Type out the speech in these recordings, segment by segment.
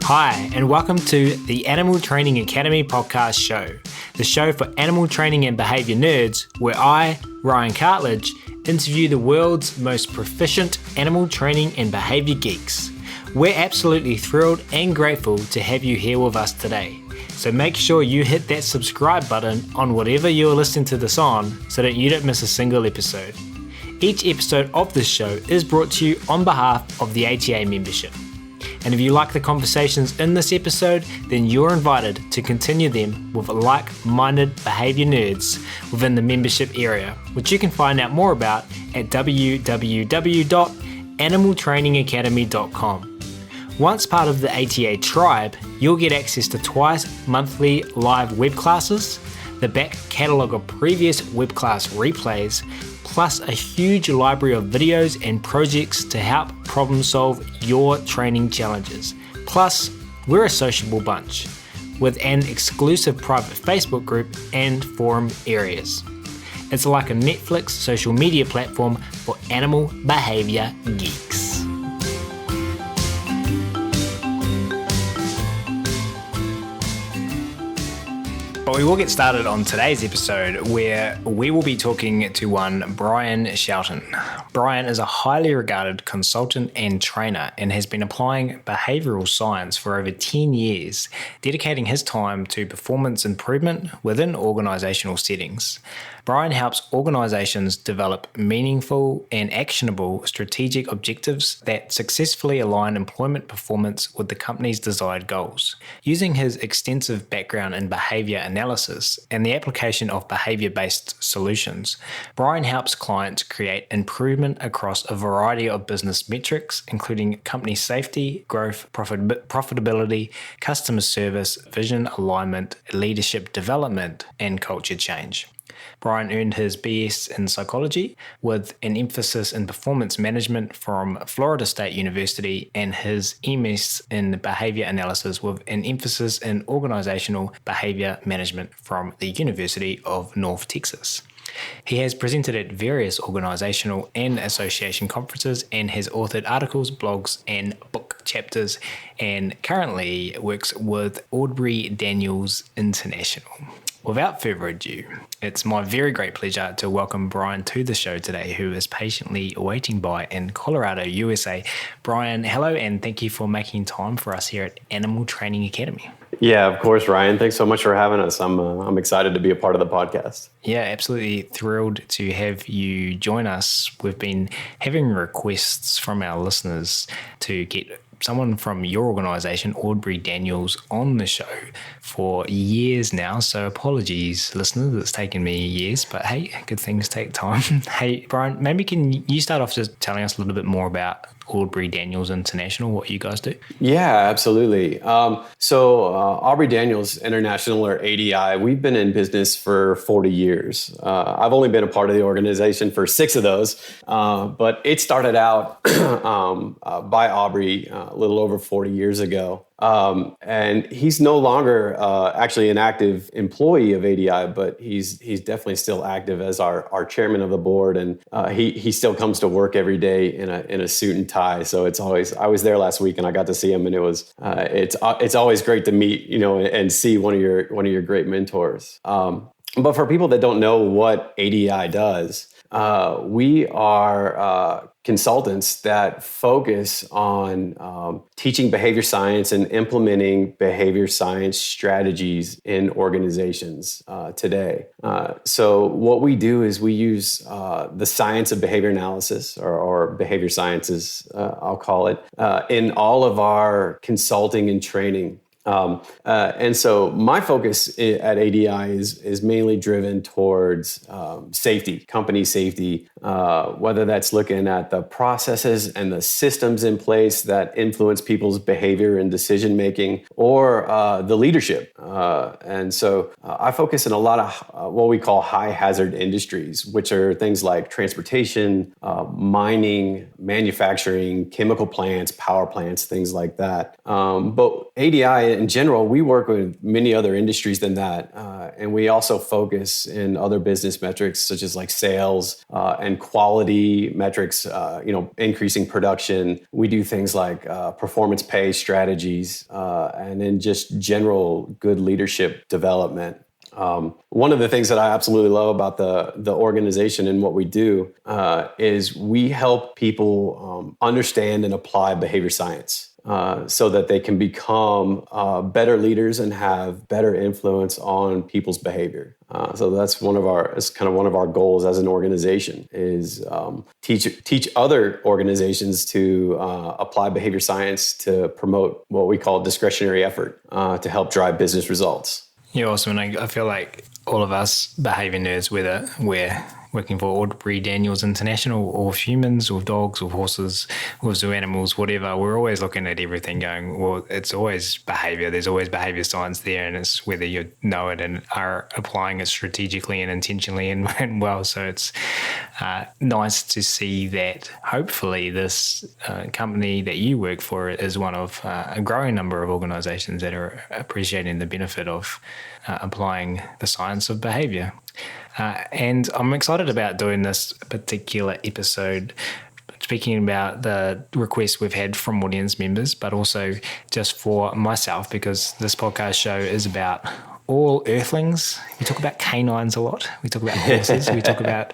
Hi, and welcome to the Animal Training Academy podcast show, the show for animal training and behavior nerds, where I, Ryan Cartledge, interview the world's most proficient animal training and behavior geeks. We're absolutely thrilled and grateful to have you here with us today. So make sure you hit that subscribe button on whatever you're listening to this on so that you don't miss a single episode. Each episode of this show is brought to you on behalf of the ATA membership. And if you like the conversations in this episode, then you're invited to continue them with like-minded behavior nerds within the membership area, which you can find out more about at www.animaltrainingacademy.com. Once part of the ATA tribe, you'll get access to twice monthly live web classes, the back catalogue of previous web class replays, plus a huge library of videos and projects to help problem solve your training challenges. Plus, we're a sociable bunch with an exclusive private Facebook group and forum areas. It's like a Netflix social media platform for animal behavior geeks. But we will get started on today's episode where we will be talking to one Bryan Shelton. Bryan is a highly regarded consultant and trainer and has been applying behavioral science for over 10 years, dedicating his time to performance improvement within organizational settings. Bryan helps organizations develop meaningful and actionable strategic objectives that successfully align employment performance with the company's desired goals. Using his extensive background in behavior analysis and the application of behavior-based solutions, Bryan helps clients create improvement across a variety of business metrics, including company safety, growth, profitability, customer service, vision alignment, leadership development, and culture change. Bryan earned his BS in psychology with an emphasis in performance management from Florida State University and his MS in behavior analysis with an emphasis in organizational behavior management from the University of North Texas. He has presented at various organizational and association conferences and has authored articles, blogs, and book chapters, and currently works with Aubrey Daniels International. Without further ado, it's my very great pleasure to welcome Bryan to the show today, who is patiently waiting by in Colorado, USA. Bryan, hello, and thank you for making time for us here at Animal Training Academy. Yeah, of course, Ryan. Thanks so much for having us. I'm excited to be a part of the podcast. Yeah, absolutely thrilled to have you join us. We've been having requests from our listeners to get someone from your organization, Aubrey Daniels, on the show for years now. So apologies, listeners, it's taken me years, but hey, good things take time. Hey, Bryan, maybe can you start off just telling us a little bit more about Aubrey Daniels International, what you guys do? Yeah, absolutely. Aubrey Daniels International, or ADI, we've been in business for 40 years. I've only been a part of the organization for 6 of those, but it started out by Aubrey a little over 40 years ago. And he's no longer actually an active employee of ADI, but he's definitely still active as our chairman of the board, and he still comes to work every day in a suit and tie. So it's always, I was there last week and I got to see him, and it was it's always great to meet, and see one of your great mentors. But for people that don't know what ADI does, we are consultants that focus on teaching behavior science and implementing behavior science strategies in organizations today. So what we do is we use the science of behavior analysis, or behavior sciences, I'll call it, in all of our consulting and training. And so my focus at ADI is mainly driven towards safety, company safety, whether that's looking at the processes and the systems in place that influence people's behavior and decision making, or the leadership. And so I focus in a lot of what we call high hazard industries, which are things like transportation, mining, manufacturing, chemical plants, power plants, things like that. But ADI in general, we work with many other industries than that. And we also focus in other business metrics, such as like sales and quality metrics, increasing production. We do things like performance pay strategies and then just general good leadership development. One of the things that I absolutely love about the organization and what we do is we help people understand and apply behavior science. So that they can become better leaders and have better influence on people's behavior. So that's kind of one of our goals as an organization is teach other organizations to apply behavior science to promote what we call discretionary effort to help drive business results. Yeah, awesome. And I feel like all of us behavior nerds, whether we're working for Aubrey Daniels International or with humans or dogs or horses or zoo animals, whatever, we're always looking at everything going, well, it's always behavior. There's always behavior science there, and it's whether you know it and are applying it strategically and intentionally and well. So it's nice to see that hopefully this company that you work for is one of a growing number of organizations that are appreciating the benefit of applying the science of behavior. And I'm excited about doing this particular episode, speaking about the requests we've had from audience members, but also just for myself, because this podcast show is about all earthlings. We talk about canines a lot. We talk about horses. We talk about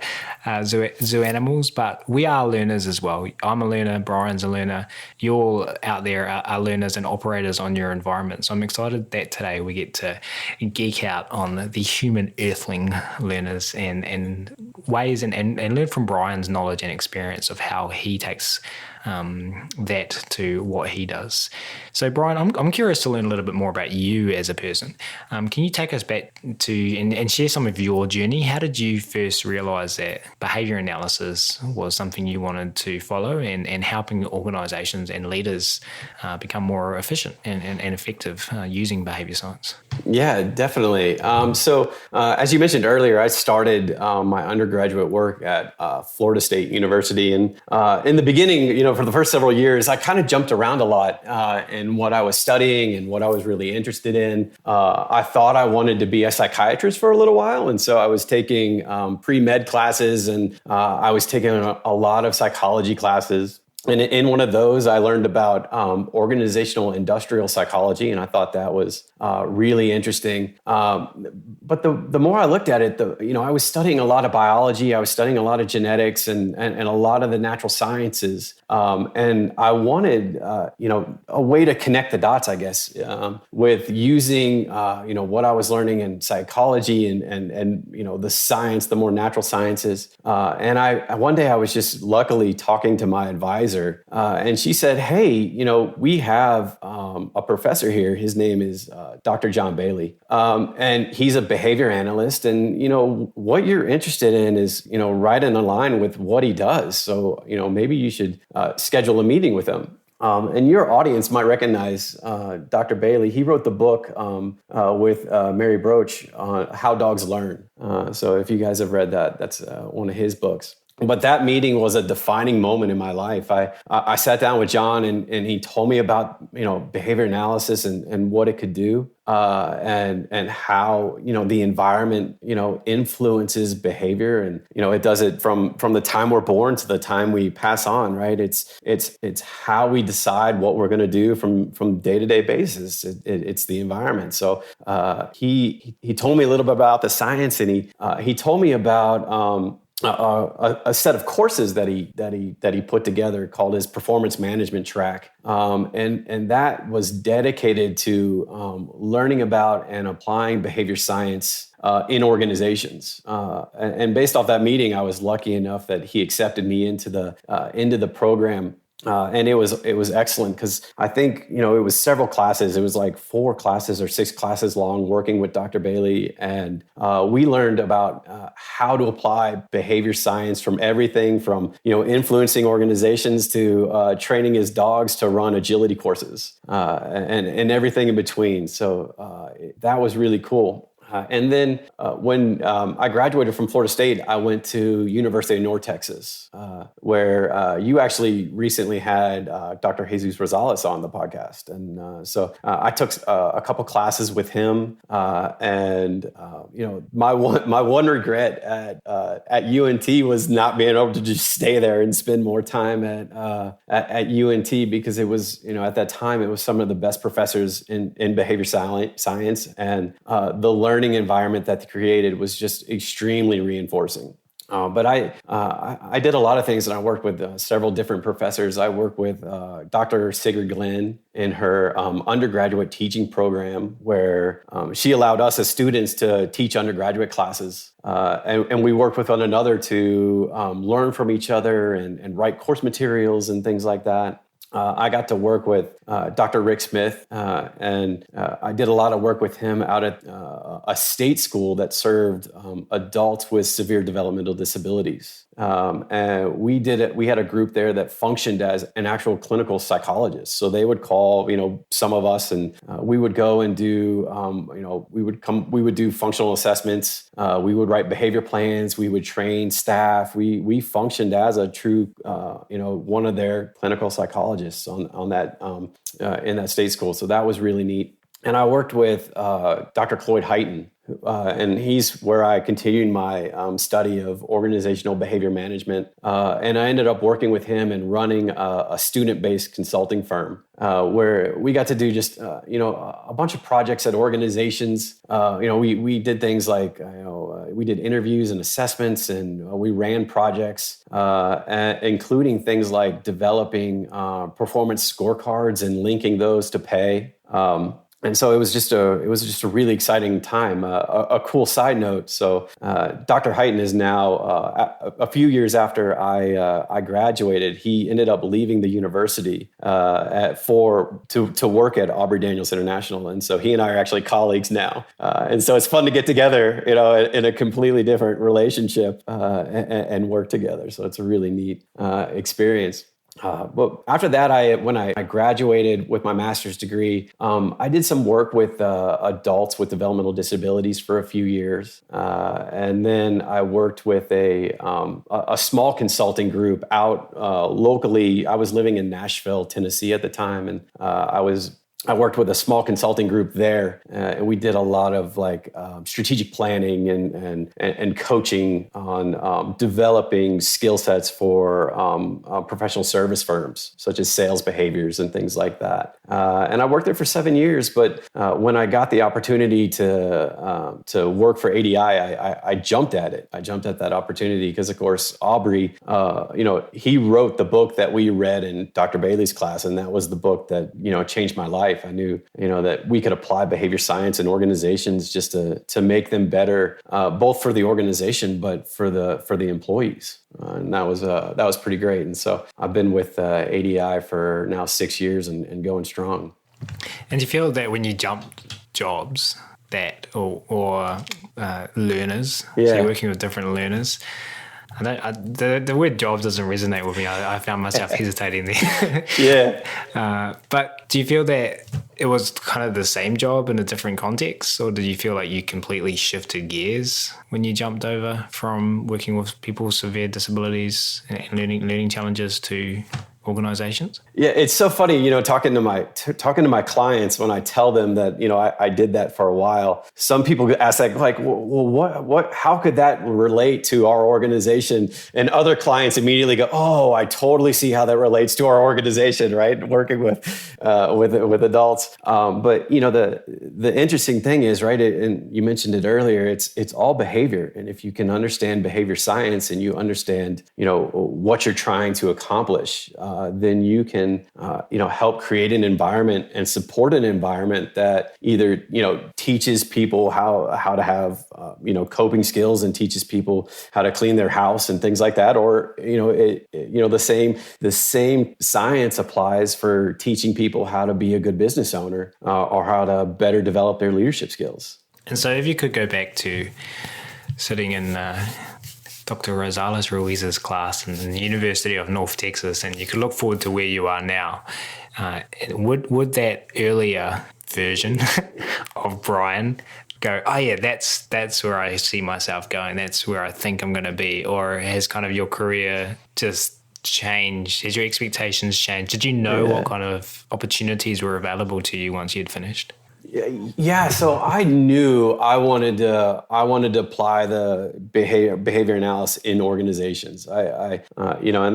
zoo animals, but we are learners as well. I'm a learner. Bryan's a learner. You all out there are learners and operators on your environment. So I'm excited that today we get to geek out on the human earthling learners and ways and learn from Bryan's knowledge and experience of how he takes that to what he does. So Bryan, I'm curious to learn a little bit more about you as a person. Can you take us back to and share some of your journey? How did you first realize that behavior analysis was something you wanted to follow and helping organizations and leaders become more efficient and effective using behavior science? Yeah, definitely. So as you mentioned earlier, I started my undergraduate work at Florida State University. And in the beginning, for the first several years, I kind of jumped around a lot in what I was studying and what I was really interested in. I thought I wanted to be a psychiatrist for a little while. And so I was taking pre-med classes and I was taking a lot of psychology classes. And in one of those, I learned about organizational industrial psychology, and I thought that was really interesting. But the more I looked at it, I was studying a lot of biology, I was studying a lot of genetics, and a lot of the natural sciences. And I wanted, a way to connect the dots, I guess, with using, what I was learning in psychology and the science, the more natural sciences. And one day I was just luckily talking to my advisor. And she said, hey, we have a professor here. His name is Dr. John Bailey. And he's a behavior analyst. And, what you're interested in is, right in line with what he does. So, maybe you should schedule a meeting with him. And your audience might recognize Dr. Bailey. He wrote the book with Mary Broach on How Dogs Learn. So if you guys have read that, that's one of his books. But that meeting was a defining moment in my life. I sat down with John and he told me about, behavior analysis and what it could do and how, the environment, influences behavior. And, it does it from the time we're born to the time we pass on, right? It's how we decide what we're going to do from day-to-day basis. It's the environment. So he told me a little bit about the science, and he told me about a set of courses that he put together called his performance management track, and that was dedicated to learning about and applying behavior science in organizations. And based off that meeting, I was lucky enough that he accepted me into the program. And it was excellent because I think, it was several classes. It was like 4 classes or 6 classes long working with Dr. Bailey. And we learned about how to apply behavior science from everything from, influencing organizations to training his dogs to run agility courses and everything in between. So that was really cool. And then when I graduated from Florida State, I went to University of North Texas, where you actually recently had Dr. Jesus Rosales on the podcast. And so I took a couple classes with him. My one regret at UNT was not being able to just stay there and spend more time at UNT, because it was, at that time, it was some of the best professors in behavior science, and the learning environment that they created was just extremely reinforcing. But I did a lot of things, and I worked with several different professors. I worked with Dr. Sigrid Glenn in her undergraduate teaching program, where she allowed us as students to teach undergraduate classes. And we worked with one another to learn from each other and write course materials and things like that. I got to work with Dr. Rick Smith, and I did a lot of work with him out at a state school that served adults with severe developmental disabilities. And we had a group there that functioned as an actual clinical psychologist. So they would call, some of us, and we would go and do, we would do functional assessments. We would write behavior plans. We would train staff. We functioned as a true, one of their clinical psychologists on that in that state school. So that was really neat. And I worked with Dr. Cloyd Heighton, and he's where I continued my study of organizational behavior management. And I ended up working with him and running a student-based consulting firm, where we got to do just, a bunch of projects at organizations. We did things like, we did interviews and assessments, and we ran projects, including things like developing performance scorecards and linking those to pay. And so it was just a really exciting time. A cool side note. So Dr. Heighton is now a few years after I graduated, he ended up leaving the university to work at Aubrey Daniels International. And so he and I are actually colleagues now. And so it's fun to get together, in a completely different relationship and work together. So it's a really neat experience. But after that, when I graduated with my master's degree, I did some work with adults with developmental disabilities for a few years. And then I worked with a small consulting group out locally. I was living in Nashville, Tennessee at the time, and I worked with a small consulting group there, and we did a lot of strategic planning and coaching on developing skill sets for professional service firms, such as sales behaviors and things like that. And I worked there for 7 years, but when I got the opportunity to work for ADI, I jumped at it. I jumped at that opportunity because, of course, Aubrey, he wrote the book that we read in Dr. Bailey's class, and that was the book that changed my life. I knew, that we could apply behavior science in organizations just to make them better, both for the organization, but for the employees. And that was pretty great. And so I've been with ADI for now 6 years and going strong. And do you feel that when you jump jobs that or learners, so you're working with different learners, the word job doesn't resonate with me. I found myself hesitating there. Yeah. But do you feel that it was kind of the same job in a different context, or did you feel like you completely shifted gears when you jumped over from working with people with severe disabilities and learning challenges to organizations? Yeah, it's so funny, talking to my clients when I tell them that, I did that for a while. Some people ask well, how could that relate to our organization? And other clients immediately go, oh, I totally see how that relates to our organization, right? Working with adults. But the interesting thing is, right, and you mentioned it earlier, it's all behavior. And if you can understand behavior science and you understand, what you're trying to accomplish, then you can, help create an environment and support an environment that either, teaches people how to have, coping skills and teaches people how to clean their house and things like that. Or, the same science applies for teaching people how to be a good business owner or how to better develop their leadership skills. And so if you could go back to sitting in Dr. Rosales Ruiz's class in the University of North Texas, and you could look forward to where you are now, would that earlier version of Bryan go, oh yeah, that's where I see myself going. That's where I think I'm going to be? Or has kind of your career just changed? Has your expectations changed? Did you know what kind of opportunities were available to you once you'd finished? Yeah, so I knew I wanted to apply the behavior analysis in organizations. And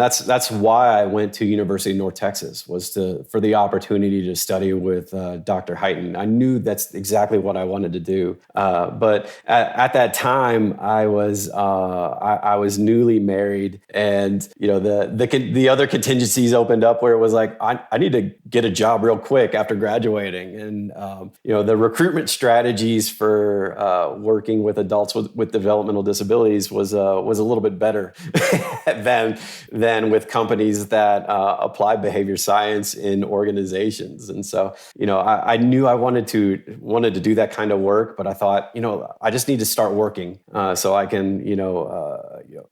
that's why I went to University of North Texas, was for the opportunity to study with Dr. Heighton. I knew that's exactly what I wanted to do. But at that time, I was newly married, and the other contingencies opened up where it was like I need to get a job real quick after graduating, and the recruitment strategies for working with adults with developmental disabilities was a little bit better than with companies that apply behavior science in organizations. And so, I knew I wanted to do that kind of work, but I thought, I just need to start working so I can,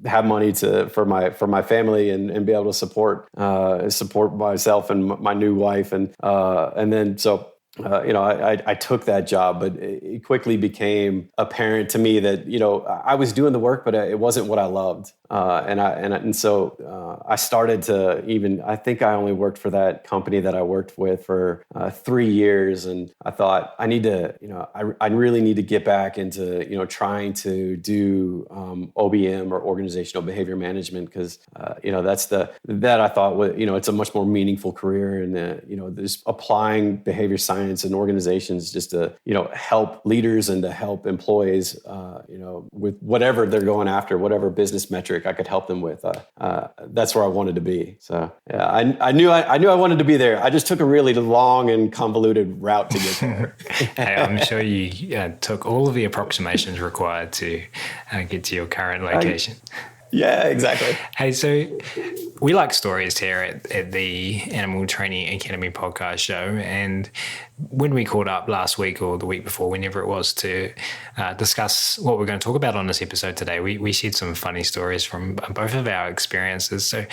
have money for my family and be able to support myself and my new wife, and then so. I took that job, but it quickly became apparent to me that, I was doing the work, but it wasn't what I loved. So I started to I think I only worked for that company that I worked with for 3 years. And I thought I need to, I really need to get back into, trying to do OBM, or organizational behavior management, because, that I thought was, it's a much more meaningful career. And, just applying behavior science in organizations just to, help leaders and to help employees, with whatever they're going after, whatever business metric I could help them with. That's where I wanted to be. So yeah, I knew I wanted to be there. I just took a really long and convoluted route to get there. Hey, I'm sure you took all of the approximations required to get to your current location. Yeah, exactly. Hey, so we like stories here at the Animal Training Academy podcast show. And when we caught up last week or the week before, whenever it was, to discuss what we're going to talk about on this episode today, we shared some funny stories from both of our experiences. So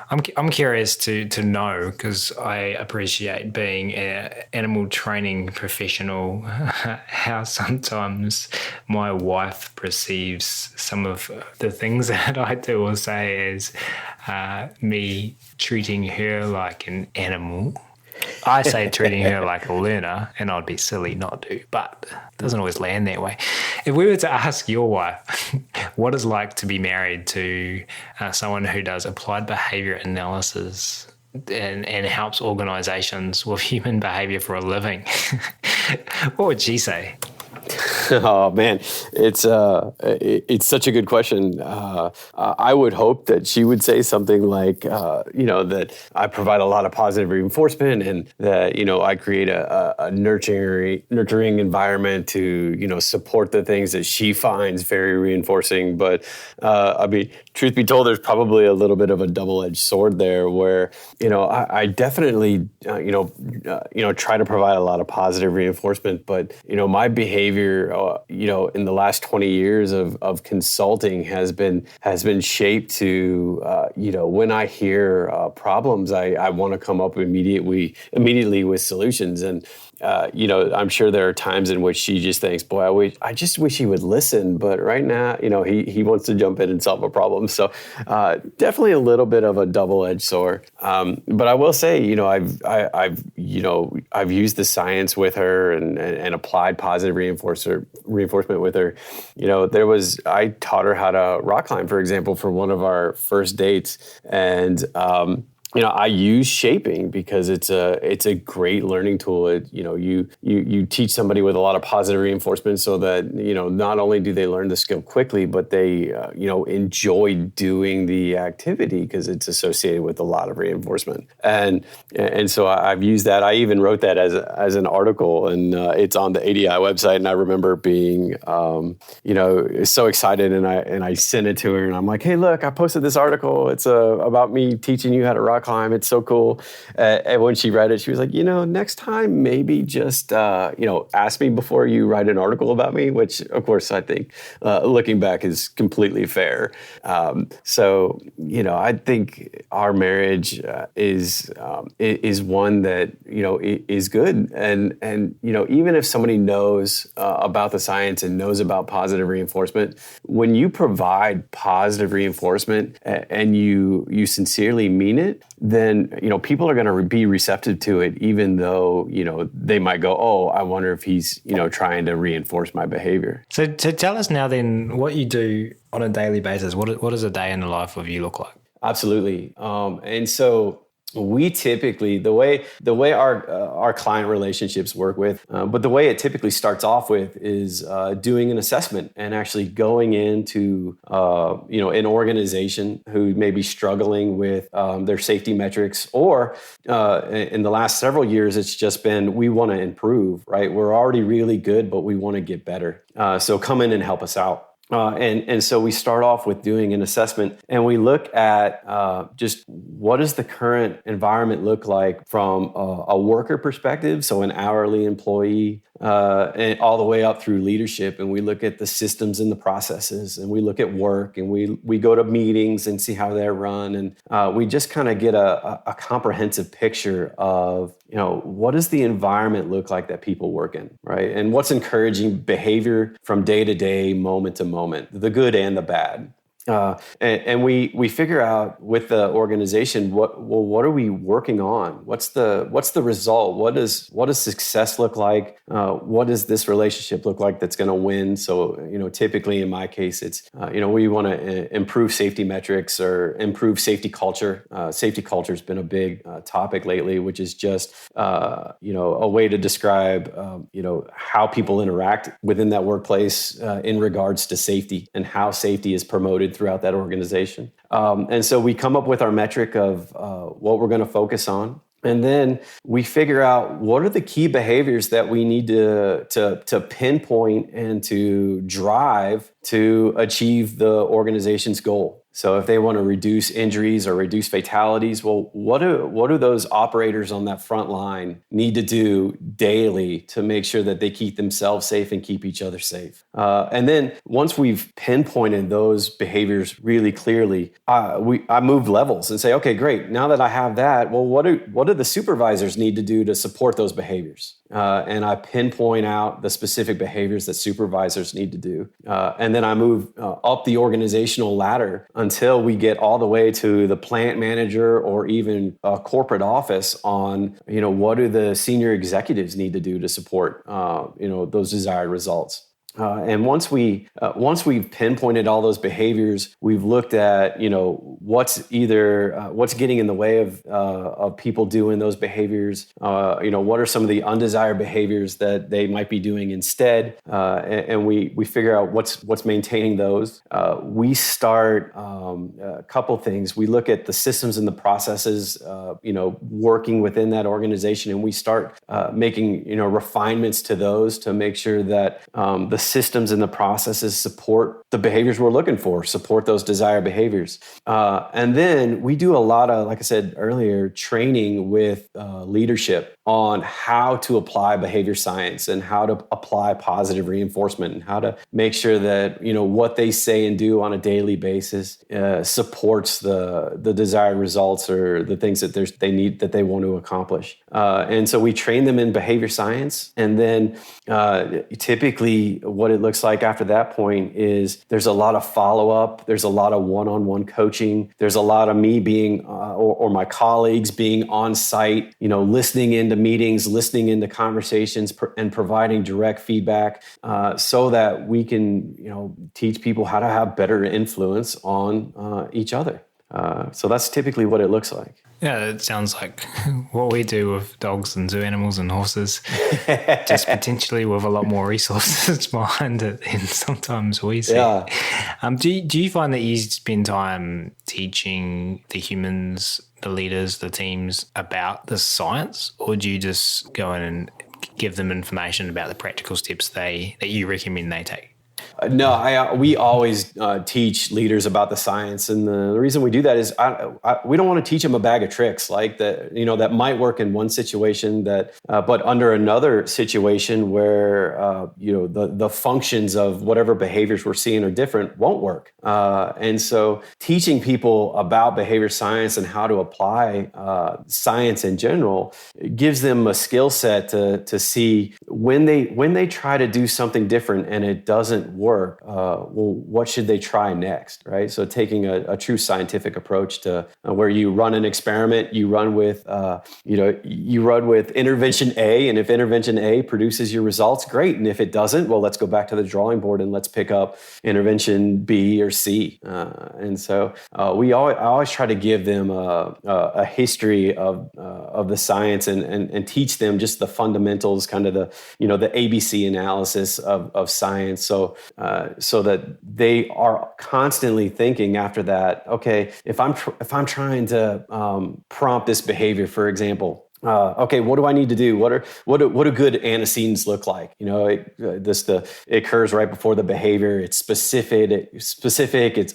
I'm curious to know, because I appreciate being an animal training professional, how sometimes my wife perceives some of the things that I do or say as me treating her like an animal. I say treating her like a learner, and I'd be silly not to, but it doesn't always land that way. If we were to ask your wife what it's like to be married to someone who does applied behavior analysis and helps organizations with human behavior for a living, what would she say? Oh man, it's such a good question. I would hope that she would say something like, that I provide a lot of positive reinforcement, and that, I create a nurturing environment to, support the things that she finds very reinforcing. But truth be told, there's probably a little bit of a double-edged sword there, where, I definitely, try to provide a lot of positive reinforcement, but, my behavior, in the last 20 years of consulting has been shaped to, when I hear problems, I want to come up immediately with solutions. And, I'm sure there are times in which she just thinks, boy, I just wish he would listen. But right now, he wants to jump in and solve a problem. So definitely a little bit of a double-edged sword. But I will say, I've used the science with her and applied positive reinforcement with her. I taught her how to rock climb, for example, for one of our first dates. And, I use shaping because it's a great learning tool. You teach somebody with a lot of positive reinforcement so that, not only do they learn the skill quickly, but they, enjoy doing the activity because it's associated with a lot of reinforcement. And so I've used that. I even wrote that as an article, and it's on the ADI website. And I remember being, so excited, and I sent it to her, and I'm like, hey, look, I posted this article. It's about me teaching you how to rock rock climb. It's so cool. And when she read it, she was like, next time maybe just, ask me before you write an article about me, which of course I think looking back is completely fair. I think our marriage is one that, is good. And even if somebody knows about the science and knows about positive reinforcement, when you provide positive reinforcement and you sincerely mean it, then people are going to be receptive to it, even though they might go, oh, I wonder if he's trying to reinforce my behavior. So tell us now then what you do on a daily basis. What does a day in the life of you look like? Absolutely. And so we typically, the way our client relationships work with, but the way it typically starts off with is doing an assessment and actually going into an organization who may be struggling with their safety metrics, or in the last several years, it's just been, we want to improve, right? We're already really good, but we want to get better. So come in and help us out. And so we start off with doing an assessment, and we look at just what does the current environment look like from a worker perspective, so an hourly employee, and all the way up through leadership. And we look at the systems and the processes, and we look at work, and we go to meetings and see how they're run. And we just kind of get a comprehensive picture of, what does the environment look like that people work in, right? And what's encouraging behavior from day to day, moment to moment, the good and the bad. And we figure out with the organization what are we working on? What's the result? What does success look like? What does this relationship look like that's going to win? So typically in my case, it's we want to improve safety metrics or improve safety culture. Safety culture has been a big topic lately, which is just a way to describe how people interact within that workplace in regards to safety and how safety is promoted throughout that organization. And so we come up with our metric of what we're going to focus on. And then we figure out what are the key behaviors that we need to pinpoint and to drive to achieve the organization's goal. So if they want to reduce injuries or reduce fatalities, well, what do those operators on that front line need to do daily to make sure that they keep themselves safe and keep each other safe? And then once we've pinpointed those behaviors really clearly, I move levels and say, okay, great. Now that I have that, well, what do the supervisors need to do to support those behaviors? And I pinpoint out the specific behaviors that supervisors need to do. And then I move up the organizational ladder until we get all the way to the plant manager or even a corporate office on, what do the senior executives need to do to support, those desired results. And once we've pinpointed all those behaviors, we've looked at what's getting in the way of people doing those behaviors. What are some of the undesired behaviors that they might be doing instead, and we figure out what's maintaining those. We start a couple things. We look at the systems and the processes, working within that organization, and we start making refinements to those to make sure that the systems and the processes support the behaviors we're looking for, support those desired behaviors. And then we do a lot of, like I said earlier, training with leadership on how to apply behavior science and how to apply positive reinforcement and how to make sure that, what they say and do on a daily basis supports the desired results or the things that they want to accomplish. And so we train them in behavior science. And then typically what it looks like after that point is there's a lot of follow-up. There's a lot of one-on-one coaching. There's a lot of me being, or my colleagues being on site, listening into meetings, listening into conversations and providing direct feedback so that we can, teach people how to have better influence on each other. So that's typically what it looks like. Yeah, it sounds like what we do with dogs and zoo animals and horses, just potentially with a lot more resources behind it than sometimes we see. Yeah. Do you find that you spend time teaching the humans, the leaders, the teams about the science, or do you just go in and give them information about the practical steps that you recommend they take? No, we always teach leaders about the science, and the reason we do that is we don't want to teach them a bag of tricks like that. That might work in one situation, but under another situation where the functions of whatever behaviors we're seeing are different won't work. And so, teaching people about behavior science and how to apply science in general gives them a skill set to see when they try to do something different and it doesn't work, well, what should they try next, right? So taking a true scientific approach to where you run an experiment, you run with intervention A, and if intervention A produces your results, great. And if it doesn't, well, let's go back to the drawing board and let's pick up intervention B or C. And so I always try to give them a history of the science and teach them just the fundamentals, kind of the ABC analysis of science, so that they are constantly thinking after that. Okay, if I'm trying to prompt this behavior, for example. Okay, what do I need to do? What do good antecedents look like? It occurs right before the behavior. It's specific.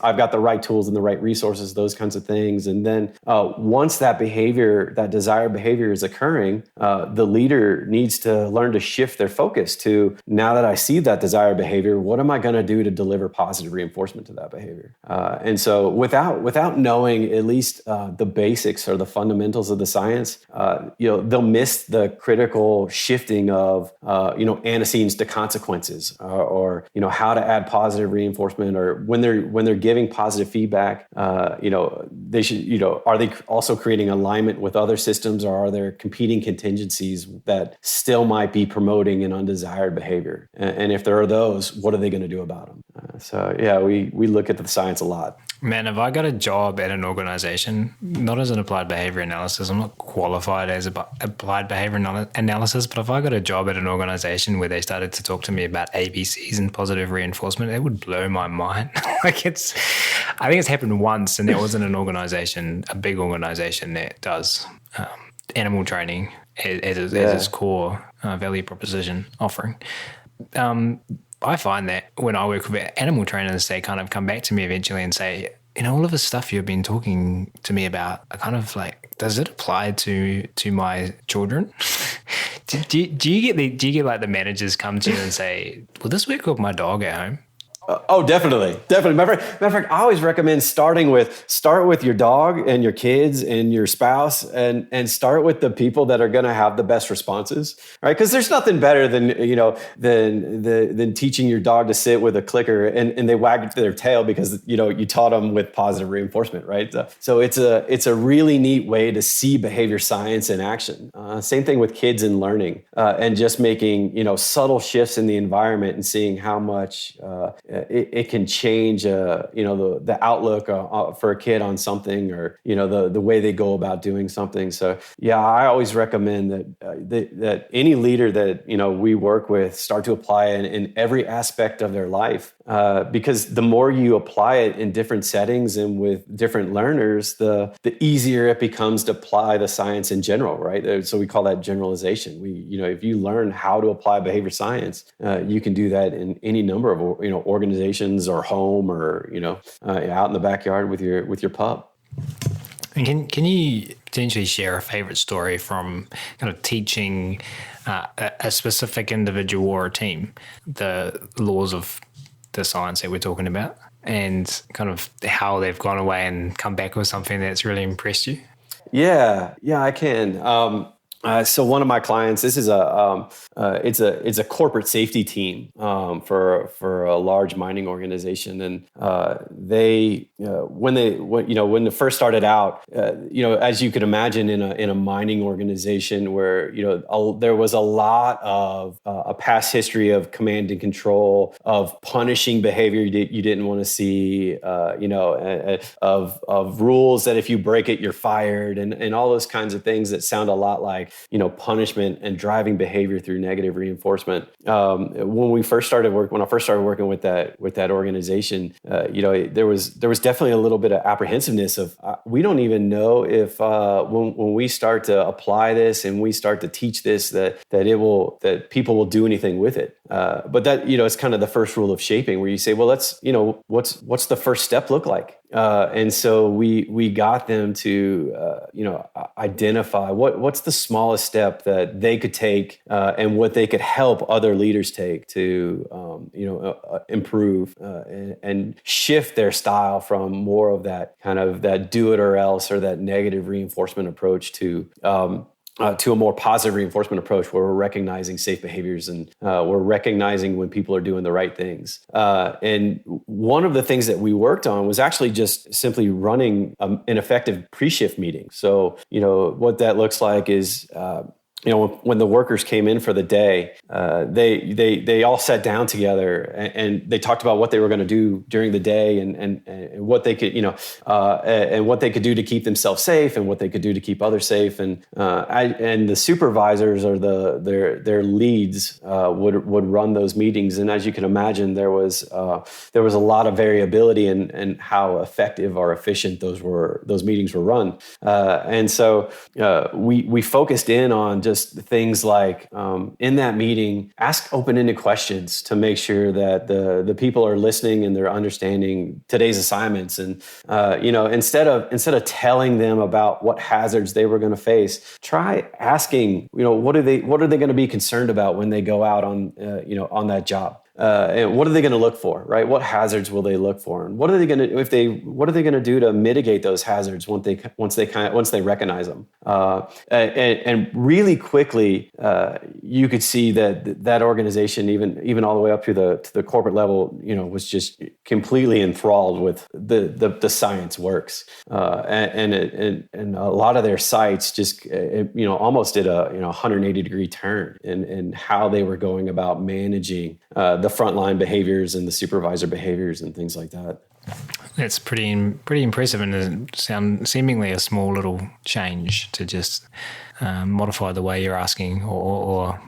I've got the right tools and the right resources, those kinds of things. And then once that desired behavior is occurring, the leader needs to learn to shift their focus to, now that I see that desired behavior, what am I going to do to deliver positive reinforcement to that behavior? And so without knowing at least the basics or the fundamentals of the science, they'll miss the critical shifting of antecedents to consequences, or how to add positive reinforcement, or when they're giving positive feedback, they should, are they also creating alignment with other systems, or are there competing contingencies that still might be promoting an undesired behavior? And if there are those, what are they going to do about them? We look at the science a lot. Man, if I got a job at an organization, not as an applied behavior analysis, I'm not qualified as applied behavior analysis, but if I got a job at an organization where they started to talk to me about ABCs and positive reinforcement, it would blow my mind. I think it's happened once, and that was in an organization, a big organization that does animal training as its core value proposition offering. I find that when I work with animal trainers, they kind of come back to me eventually and say, all of the stuff you've been talking to me about, I kind of like, does it apply to my children? do you get like the managers come to you and say, will this work with my dog at home? Definitely. Matter of fact, I always recommend start with your dog and your kids and your spouse, and start with the people that are going to have the best responses, right? Because there's nothing better than teaching your dog to sit with a clicker and they wag their tail because you taught them with positive reinforcement, right? So it's a really neat way to see behavior science in action. Same thing with kids and learning, and just making subtle shifts in the environment and seeing how much it can change, the outlook for a kid on something, or the way they go about doing something. So I always recommend that any leader that we work with start to apply it in every aspect of their life, because the more you apply it in different settings and with different learners, the easier it becomes to apply the science in general, right? So we call that generalization. If you learn how to apply behavior science, you can do that in any number of organizations or home, or out in the backyard with your pup. And can you potentially share a favorite story from kind of teaching a specific individual or a team the laws of the science that we're talking about, and kind of how they've gone away and come back with something that's really impressed you? Yeah, I can. So one of my clients, this is it's a corporate safety team for a large mining organization, and when they first started out, as you could imagine in a mining organization where there was a lot of a past history of command and control, of punishing behavior you didn't want to see, of rules that if you break it you're fired, and all those kinds of things that sound a lot like punishment and driving behavior through negative reinforcement. When I first started working with that organization, there was definitely a little bit of apprehensiveness of we don't even know if when we start to apply this and we start to teach this that people will do anything with it. But that, it's kind of the first rule of shaping, where you say, well, let's, what's the first step look like? And so we got them to, identify what's the smallest step that they could take, and what they could help other leaders take to, improve and shift their style from more of that kind of that do it or else, or that negative reinforcement approach to a more positive reinforcement approach, where we're recognizing safe behaviors and we're recognizing when people are doing the right things. And one of the things that we worked on was actually just simply running an effective pre-shift meeting. So, what that looks like is, when the workers came in for the day, they all sat down together and they talked about what they were going to do during the day, and what they could, and what they could do to keep themselves safe, and what they could do to keep others safe. And the supervisors, or their leads, would run those meetings. And as you can imagine, there was a lot of variability in how effective or efficient those meetings were run. And so we focused in on just things like, in that meeting, ask open-ended questions to make sure that the people are listening and they're understanding today's assignments. And instead of telling them about what hazards they were going to face, try asking, what are they going to be concerned about when they go out on that job. And what are they going to look for, right? What hazards will they look for, and what are they going to do to mitigate those hazards once they recognize them? And really quickly, you could see that organization, even all the way up to the corporate level, was just completely enthralled with the science works, and a lot of their sites just almost did a 180-degree turn in how they were going about managing the frontline behaviors and the supervisor behaviors and things like that. That's pretty impressive, and seemingly a small little change to just modify the way you're asking, or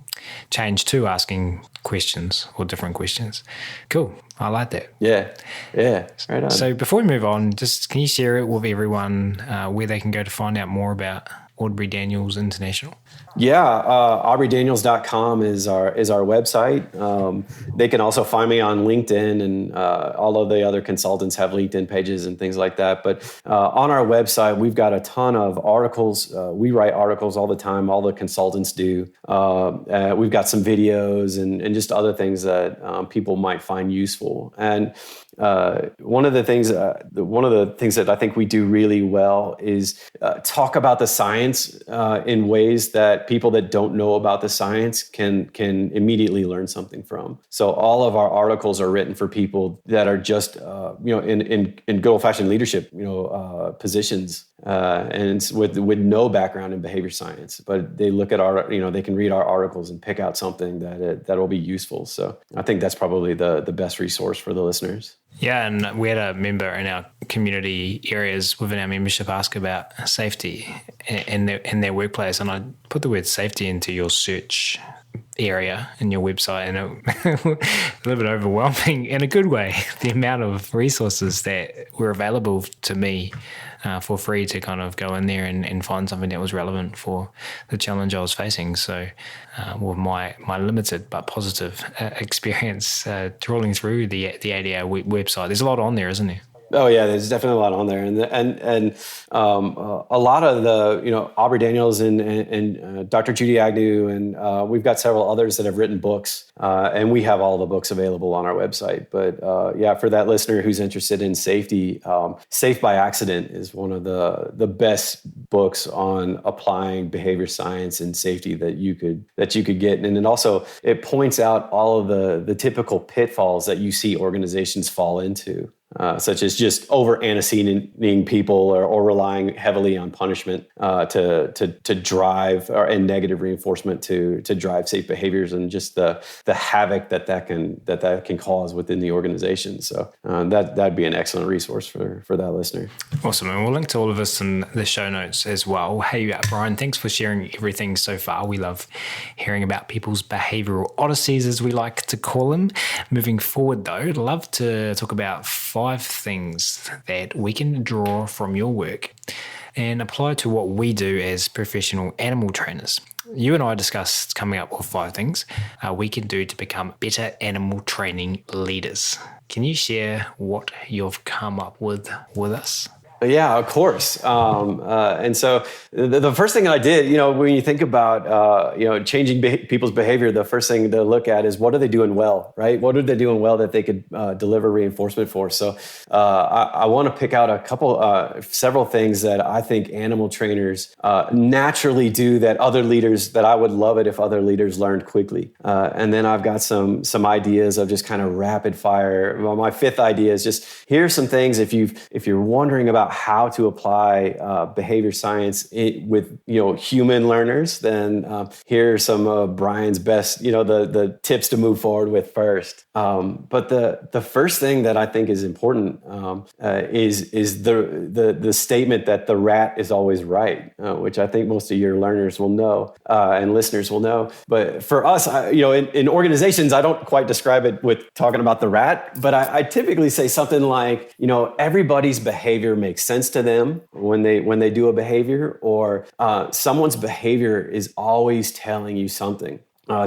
change to asking questions, or different questions. Cool. I like that. Yeah. Right on. So before we move on, just can you share it with everyone where they can go to find out more about Aubrey Daniels International? Yeah, AubreyDaniels.com is our website. They can also find me on LinkedIn, and all of the other consultants have LinkedIn pages and things like that. But on our website, we've got a ton of articles. We write articles all the time. All the consultants do. We've got some videos and just other things that people might find useful. And one of the things that I think we do really well is talk about the science in ways that people that don't know about the science can immediately learn something from. So all of our articles are written for people that are just in good old-fashioned leadership positions, and with no background in behavior science, but they look at they can read our articles and pick out something that will be useful. So I think that's probably the best resource for the listeners. Yeah, and we had a member in our community areas within our membership ask about safety in their workplace, and I put the word safety into your search area in your website, and it a little bit overwhelming in a good way, the amount of resources that were available to me for free to kind of go in there and find something that was relevant for the challenge I was facing. So with my limited but positive experience trawling through the ADA website, there's a lot on there, isn't there? Oh yeah, there's definitely a lot on there, and a lot of the Aubrey Daniels and Dr. Judy Agnew, and we've got several others that have written books, and we have all the books available on our website. But for that listener who's interested in safety, Safe by Accident is one of the best books on applying behavior science and safety that you could get, and then also it points out all of the typical pitfalls that you see organizations fall into. Such as just over anteceding people or relying heavily on punishment to drive and negative reinforcement to drive safe behaviors, and just the havoc that can cause within the organization. So that'd be an excellent resource for that listener. Awesome, and we'll link to all of this in the show notes as well. Hey, Bryan, thanks for sharing everything so far. We love hearing about people's behavioral odysseys, as we like to call them. Moving forward, though, I'd love to talk about 5 things that we can draw from your work and apply to what we do as professional animal trainers. You and I discussed coming up with 5 things we can do to become better animal training leaders. Can you share what you've come up with us? Yeah, of course. And so the first thing I did, when you think about, changing people's behavior, the first thing to look at is what are they doing well, right? What are they doing well that they could deliver reinforcement for? So I want to pick out several things that I think animal trainers naturally do that I would love it if other leaders learned quickly. And then I've got some ideas of just kind of rapid fire. Well, my 5th idea is just here's some things if you're wondering about how to apply behavior science with human learners, then here are some of Bryan's best the tips to move forward with first. But the first thing that I think is important is the statement that the rat is always right, which I think most of your learners will know and listeners will know. But for us, in organizations, I don't quite describe it with talking about the rat, but I typically say something like everybody's behavior makes sense to them when they do a behavior, or someone's behavior is always telling you something.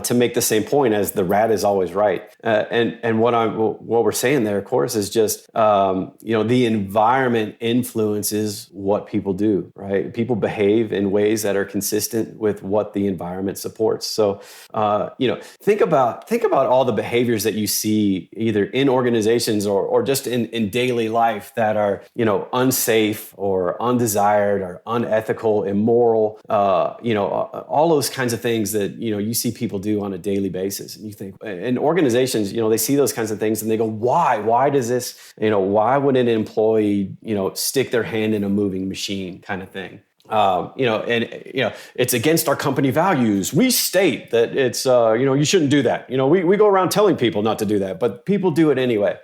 To make the same point as the rat is always right, and what we're saying there, of course, is just the environment influences what people do. Right? People behave in ways that are consistent with what the environment supports. So think about all the behaviors that you see either in organizations or just in daily life that are unsafe or undesired or unethical, immoral. All those kinds of things that you see people do on a daily basis. And you think, in organizations, they see those kinds of things and they go, why does this, why would an employee, stick their hand in a moving machine kind of thing? It's against our company values. We state that it's, you shouldn't do that. We go around telling people not to do that, but people do it anyway.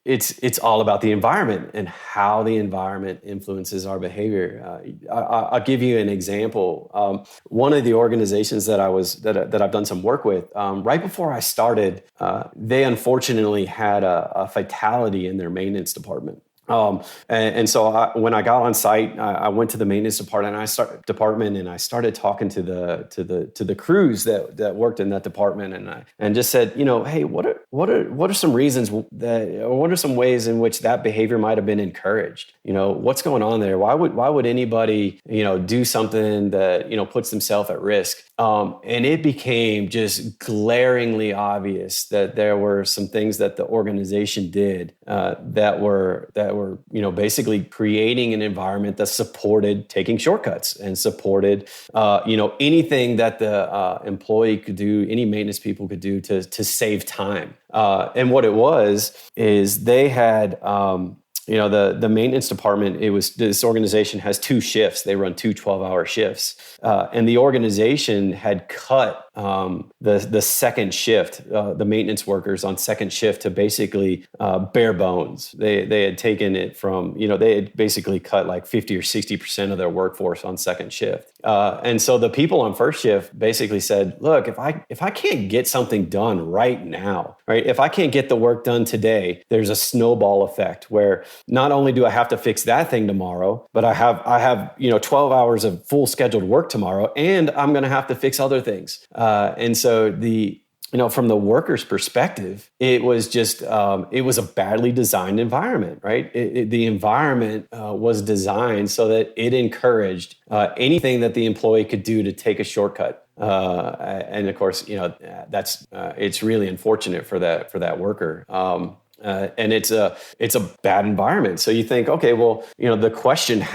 It's all about the environment and how the environment influences our behavior. I'll give you an example. One of the organizations that I've done some work with, right before I started, they unfortunately had a fatality in their maintenance department. So when I got on site, I went to the maintenance department and I started talking to the crews that worked in that department and just said, hey, what are some reasons what are some ways in which that behavior might have been encouraged? What's going on there? Why would anybody do something that puts themselves at risk? And it became just glaringly obvious that there were some things that the organization did that were basically creating an environment that supported taking shortcuts and supported anything that the employee could do, any maintenance people could do to save time. And what it was is they had the maintenance department, this organization has 2 shifts. They run 2 12-hour shifts. And the organization had cut the second shift, the maintenance workers on second shift to basically bare bones. They had taken it from, they had basically cut like 50 or 60% of their workforce on second shift. And so the people on first shift basically said, look, if I can't get something done right now, right? If I can't get the work done today, there's a snowball effect where not only do I have to fix that thing tomorrow, but I have 12 hours of full scheduled work tomorrow, and I'm going to have to fix other things. And so from the worker's perspective, it was just, it was a badly designed environment, right? The environment was designed so that it encouraged anything that the employee could do to take a shortcut. And of course, it's really unfortunate for that worker. And it's a bad environment. So you think, okay, well, the question you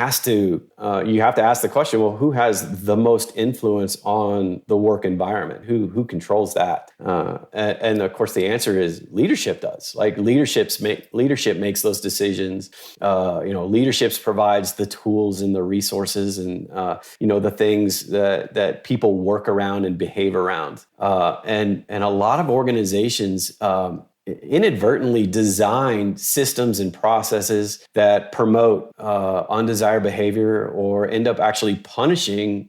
have to ask the question, well, who has the most influence on the work environment? Who controls that? And of course, the answer is leadership does. Like leadership makes those decisions. Leadership provides the tools and the resources and the things that people work around and behave around. And a lot of organizations inadvertently designed systems and processes that promote undesired behavior or end up actually punishing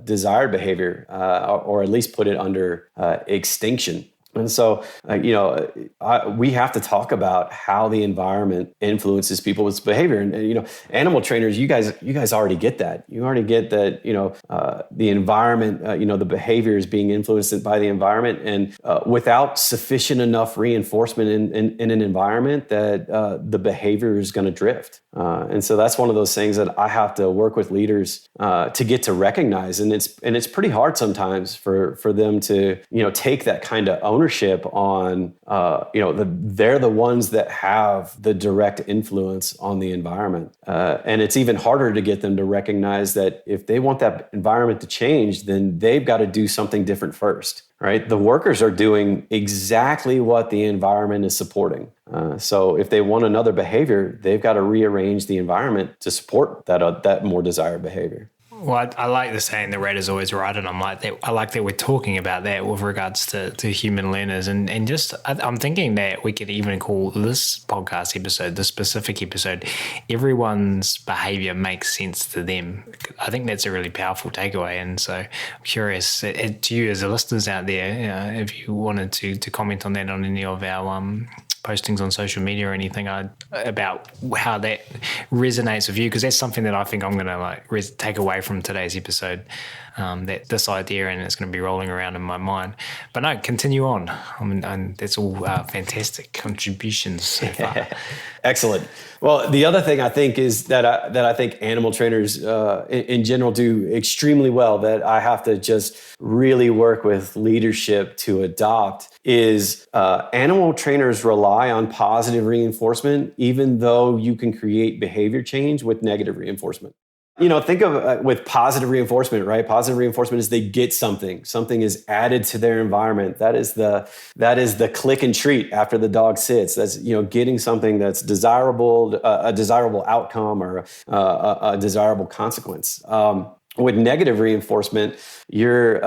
desired behavior or at least put it under extinction. And so, we have to talk about how the environment influences people's behavior. And animal trainers, you guys already get that. You already get that. The environment, the behavior is being influenced by the environment, and without sufficient enough reinforcement in an environment, that the behavior is going to drift. And so that's one of those things that I have to work with leaders to get to recognize, and it's pretty hard sometimes for them to take that kind of ownership on they're the ones that have the direct influence on the environment, and it's even harder to get them to recognize that if they want that environment to change, then they've got to do something different first. Right? The workers are doing exactly what the environment is supporting. So if they want another behavior, they've got to rearrange the environment to support that more desired behavior. Well, I like the saying the rat is always right, and I like that we're talking about that with regards to human learners, and just I'm thinking that we could even call this podcast episode, this specific episode, everyone's behavior makes sense to them. I think that's a really powerful takeaway, and so I'm curious to you as the listeners out there, if you wanted to comment on that on any of our postings on social media or anything about how that resonates with you, because that's something that I think I'm going to take away from today's episode, that this idea, and it's going to be rolling around in my mind. But no, continue on. I mean, that's all fantastic contributions so far. Excellent. Well, the other thing I think is that I think animal trainers in general do extremely well, that I have to just really work with leadership to adopt, is animal trainers rely on positive reinforcement, even though you can create behavior change with negative reinforcement. Think of with positive reinforcement, right? Positive reinforcement is they get something. Something is added to their environment. That is the click and treat after the dog sits. That's getting something that's desirable, a desirable outcome, or a desirable consequence. With negative reinforcement, you're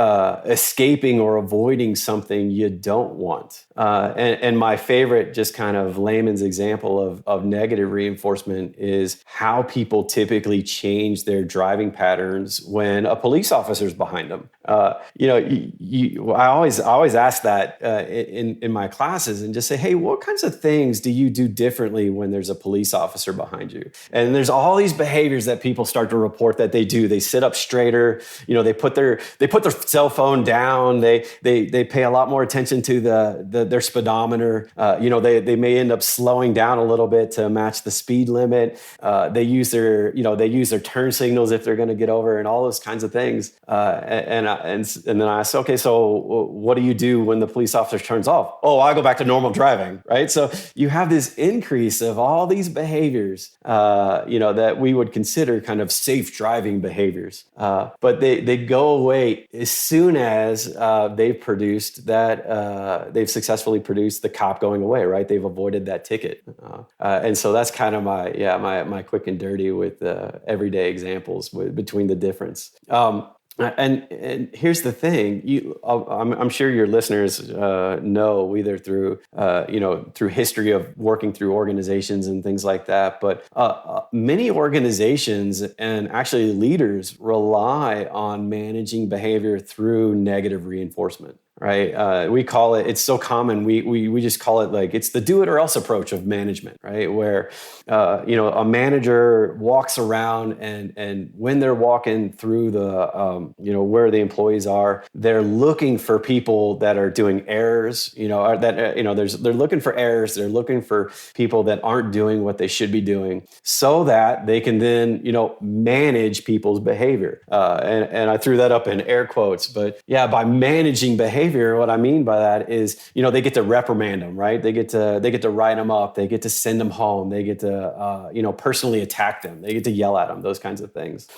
escaping or avoiding something you don't want. And my favorite, just kind of layman's example of negative reinforcement is how people typically change their driving patterns when a police officer's behind them. I always ask that in my classes, and just say, hey, what kinds of things do you do differently when there's a police officer behind you? And there's all these behaviors that people start to report that they do. They sit up straighter. They put their cell phone down. They pay a lot more attention to their speedometer. They may end up slowing down a little bit to match the speed limit. They use their turn signals if they're going to get over, and all those kinds of things. And then I ask, okay, so what do you do when the police officer turns off? Oh, I go back to normal driving, right? So you have this increase of all these behaviors, that we would consider kind of safe driving behaviors. But they go away as soon as they've successfully produced the cop going away, right? They've avoided that ticket. And so that's kind of my quick and dirty with everyday examples between the difference. And here's the thing, I'm sure your listeners know, either through history of working through organizations and things like that, but many organizations and actually leaders rely on managing behavior through negative reinforcement. Right. We call it, it's so common. We just call it like, it's the do it or else approach of management, right? Where, a manager walks around and when they're walking through where the employees are, they're looking for people that are doing errors, they're looking for errors. They're looking for people that aren't doing what they should be doing, so that they can then, manage people's behavior. And I threw that up in air quotes, but yeah, by managing behavior, what I mean by that is, they get to reprimand them, right? They get to write them up. They get to send them home. They get to, personally attack them. They get to yell at them, those kinds of things.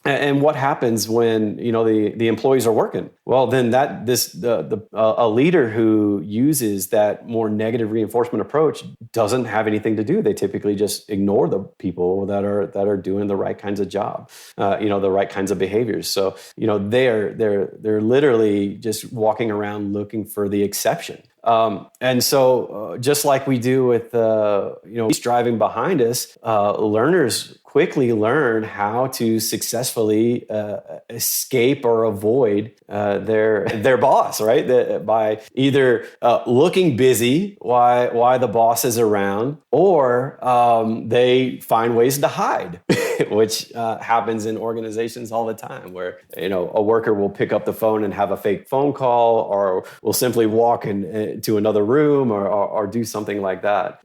And what happens when the employees are working? Well, then a leader who uses that more negative reinforcement approach doesn't have anything to do. They typically just ignore the people that are doing the right kinds of job, the right kinds of behaviors. So they're literally just walking around looking for the exception. And so just like we do with, driving behind us, learners quickly learn how to successfully escape or avoid their boss, right? By either looking busy while the boss is around, or they find ways to hide, which happens in organizations all the time, where a worker will pick up the phone and have a fake phone call, or will simply walk into another room, or do something like that.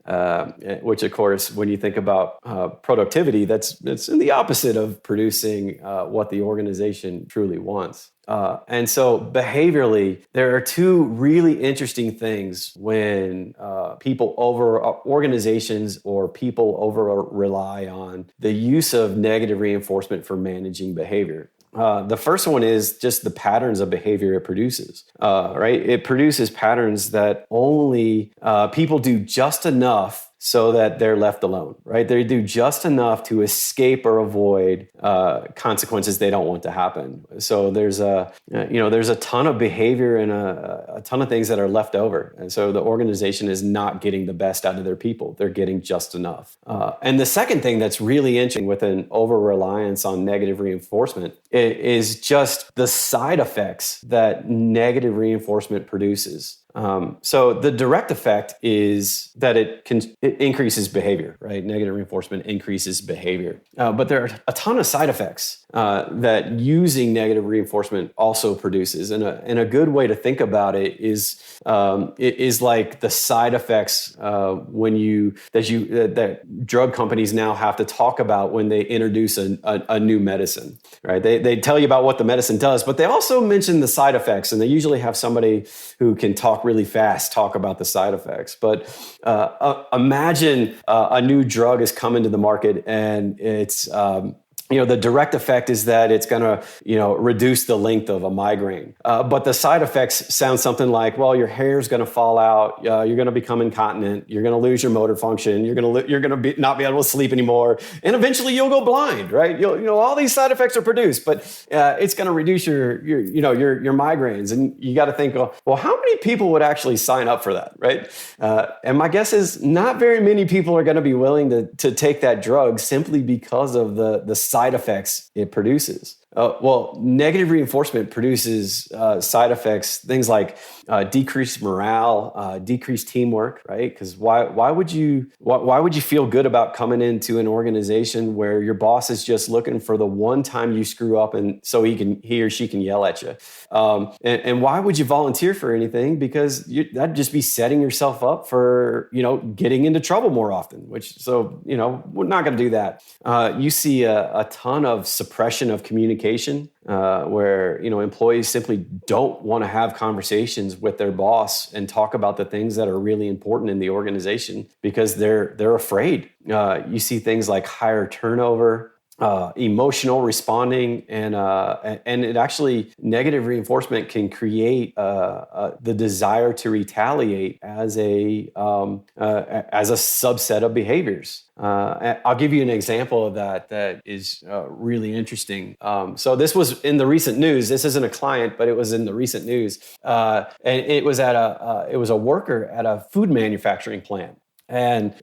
Which, of course, when you think about productivity, it's in the opposite of producing what the organization truly wants. And so behaviorally, there are two really interesting things when organizations or people over rely on the use of negative reinforcement for managing behavior. The first one is just the patterns of behavior it produces, right? It produces patterns that only people do just enough so that they're left alone, right? They do just enough to escape or avoid consequences they don't want to happen. So there's a ton of behavior and a ton of things that are left over. And so the organization is not getting the best out of their people. They're getting just enough. And the second thing that's really interesting with an over-reliance on negative reinforcement is just the side effects that negative reinforcement produces. So the direct effect is that it increases behavior, right? Negative reinforcement increases behavior. But there are a ton of side effects that using negative reinforcement also produces. And a good way to think about it is like the side effects that drug companies now have to talk about when they introduce a new medicine, right? They tell you about what the medicine does, but they also mention the side effects, and they usually have somebody who can talk really fast, talk about the side effects. But imagine a new drug is coming to the market, and it's the direct effect is that it's going to, reduce the length of a migraine. But the side effects sound something like, well, your hair's going to fall out. You're going to become incontinent. You're going to lose your motor function. You're going to not be able to sleep anymore. And eventually you'll go blind, right? All these side effects are produced, but it's going to reduce your migraines. And you got to think, well, how many people would actually sign up for that, right? And my guess is not very many people are going to be willing to take that drug simply because of the side effects it produces. Well, negative reinforcement produces side effects, things like decreased morale, decreased teamwork, right? Because why would you feel good about coming into an organization where your boss is just looking for the one time you screw up, and so he or she can yell at you? And why would you volunteer for anything? Because that'd just be setting yourself up for getting into trouble more often. We're not going to do that. You see a ton of suppression of communication, where employees simply don't want to have conversations with their boss and talk about the things that are really important in the organization because they're afraid. You see things like higher turnover, emotional responding, and it actually, negative reinforcement can create the desire to retaliate as a subset of behaviors. I'll give you an example of that is really interesting. So this was in the recent news. This isn't a client, but it was in the recent news, and it was it was a worker at a food manufacturing plant. And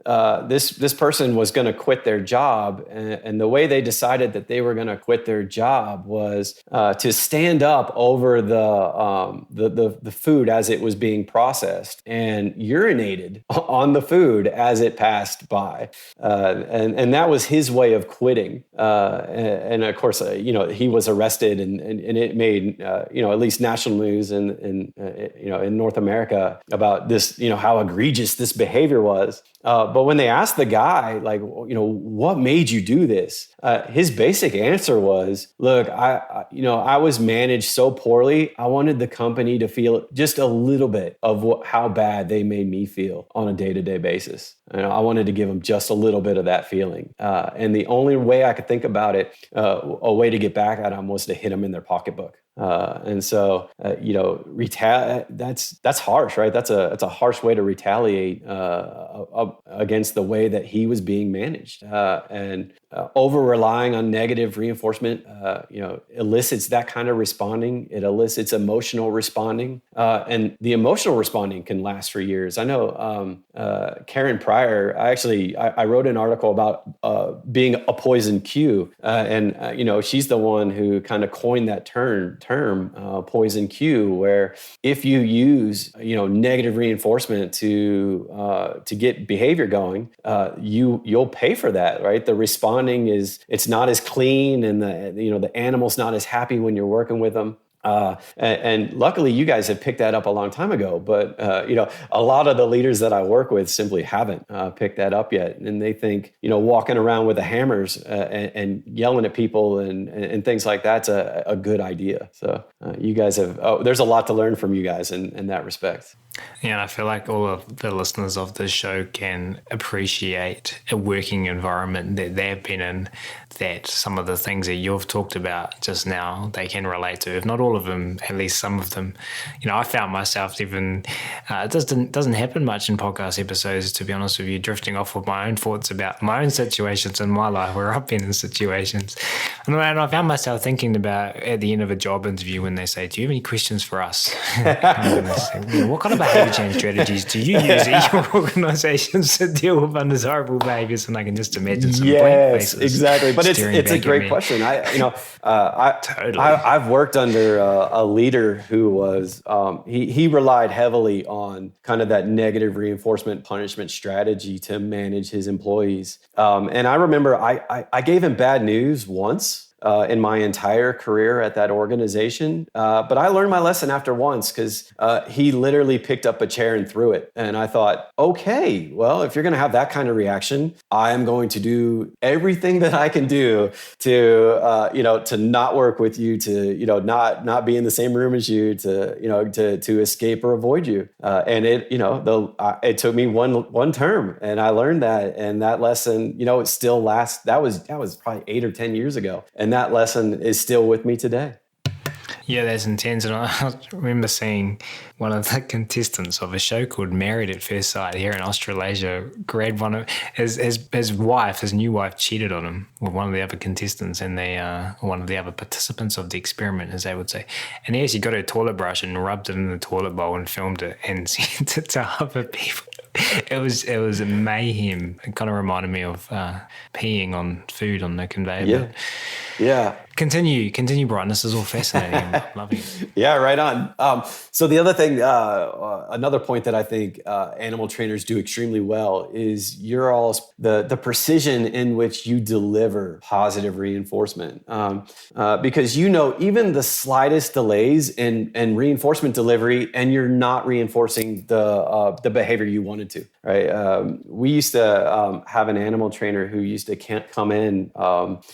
this person was going to quit their job, and the way they decided that they were going to quit their job was to stand up over the food as it was being processed and urinated on the food as it passed by, and that was his way of quitting. And of course, he was arrested, and it made at least national news in North America about this, how egregious this behavior was. But when they asked the guy, what made you do this? His basic answer was, look, I was managed so poorly. I wanted the company to feel just a little bit of how bad they made me feel on a day-to-day basis. I wanted to give them just a little bit of that feeling. And the only way I could think about it, a way to get back at them, was to hit them in their pocketbook. And so, that's harsh, right? That's a harsh way to retaliate up against the way that he was being managed. And over relying on negative reinforcement, elicits that kind of responding. It elicits emotional responding. And the emotional responding can last for years. I know Karen Pryor, I wrote an article about being a poison cue. She's the one who kind of coined that term poison cue, where if you use, negative reinforcement to get behavior going, you'll pay for that, right? The responding it's not as clean, and the animal's not as happy when you're working with them. And luckily, you guys have picked that up a long time ago. But a lot of the leaders that I work with simply haven't picked that up yet, and they think walking around with the hammers and yelling at people and things like that's a good idea. So you guys there's a lot to learn from you guys in that respect. Yeah, I feel like all of the listeners of this show can appreciate a working environment that they've been in, that some of the things that you've talked about just now, they can relate to. If not all of them, at least some of them. I found myself even, it doesn't happen much in podcast episodes, to be honest with you, drifting off with my own thoughts about my own situations in my life where I've been in situations. And I found myself thinking about at the end of a job interview when they say, do you have any questions for us? I'm gonna say, what kind of behavior change strategies do you use at your organizations to deal with undesirable behaviors? And I can just imagine some blank faces. Exactly. But it's a great question. I've worked under a leader who was he relied heavily on kind of that negative reinforcement punishment strategy to manage his employees. And I remember I gave him bad news once. In my entire career at that organization. But I learned my lesson after once, because he literally picked up a chair and threw it. And I thought, okay, well, if you're going to have that kind of reaction, I am going to do everything that I can do to not work with you, to, not be in the same room as you, to escape or avoid you. And it took me one term, and I learned that. And that lesson, it still lasts. That was probably 8 or 10 years ago. And that lesson is still with me today. Yeah, that's intense. And I remember seeing one of the contestants of a show called Married at First Sight here in Australasia grab one of his new wife cheated on him with one of the other contestants, and one of the other participants of the experiment, as they would say. And he actually got a toilet brush and rubbed it in the toilet bowl and filmed it and sent it to other people. It was mayhem. It kind of reminded me of peeing on food on the conveyor. Yeah. Continue, Bryan. This is all fascinating. I'm loving it. Yeah, right on. So the other thing, another point that I think animal trainers do extremely well is the precision in which you deliver positive reinforcement. Because even the slightest delays in reinforcement delivery, and you're not reinforcing the behavior you wanted to. Right? We used to have an animal trainer who used to come in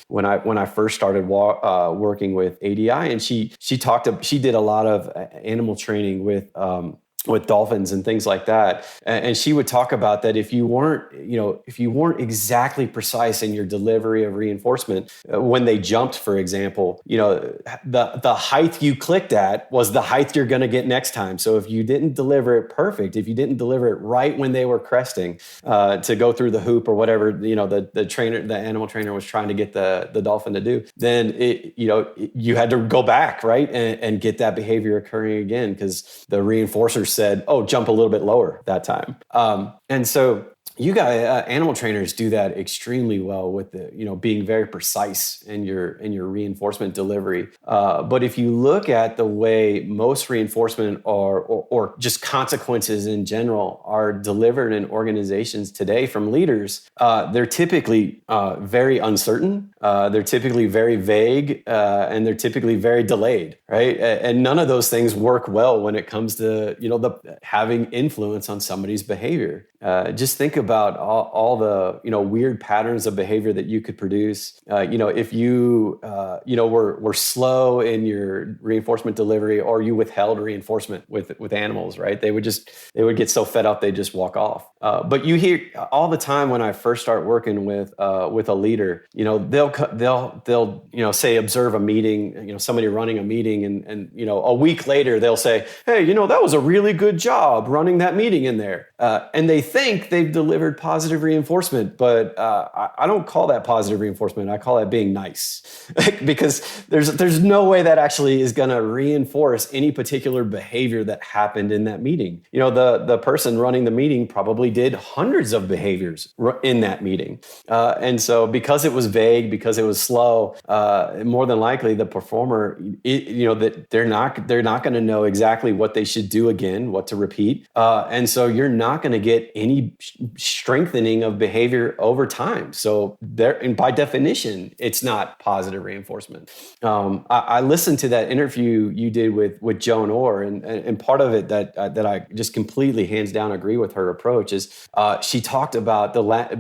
when I first started working with ADI, and she did a lot of animal training with dolphins and things like that. And she would talk about that if you weren't exactly precise in your delivery of reinforcement, when they jumped, for example, the height you clicked at was the height you're going to get next time. So if you didn't deliver it perfect, if you didn't deliver it right when they were cresting to go through the hoop or whatever, the animal trainer was trying to get the dolphin to do, then you had to go back, right, and get that behavior occurring again, because the reinforcers said, "Oh, jump a little bit lower that time." And so you guys, animal trainers, do that extremely well with being very precise in your reinforcement delivery. But if you look at the way most reinforcement or just consequences in general are delivered in organizations today from leaders, they're typically very uncertain. They're typically very vague, and they're typically very delayed, right? And none of those things work well when it comes to having influence on somebody's behavior. Just think about all the weird patterns of behavior that you could produce. If you were slow in your reinforcement delivery, or you withheld reinforcement with animals, right? They would get so fed up they just walk off. But you hear all the time when I first start working with a leader, they'll say observe a meeting, somebody running a meeting, and a week later they'll say, hey, that was a really good job running that meeting in there, and they think they've delivered positive reinforcement, but I don't call that positive reinforcement. I call that being nice, because there's no way that actually is going to reinforce any particular behavior that happened in that meeting. The person running the meeting probably did hundreds of behaviors in that meeting. And so because it was vague, because it was slow, more than likely the performer, that they're not going to know exactly what they should do again, what to repeat. And so you're not going to get any strengthening of behavior over time. So and by definition, it's not positive reinforcement. I listened to that interview you did with Joan Orr, and part of it that I just completely hands down agree with her approach is she talked about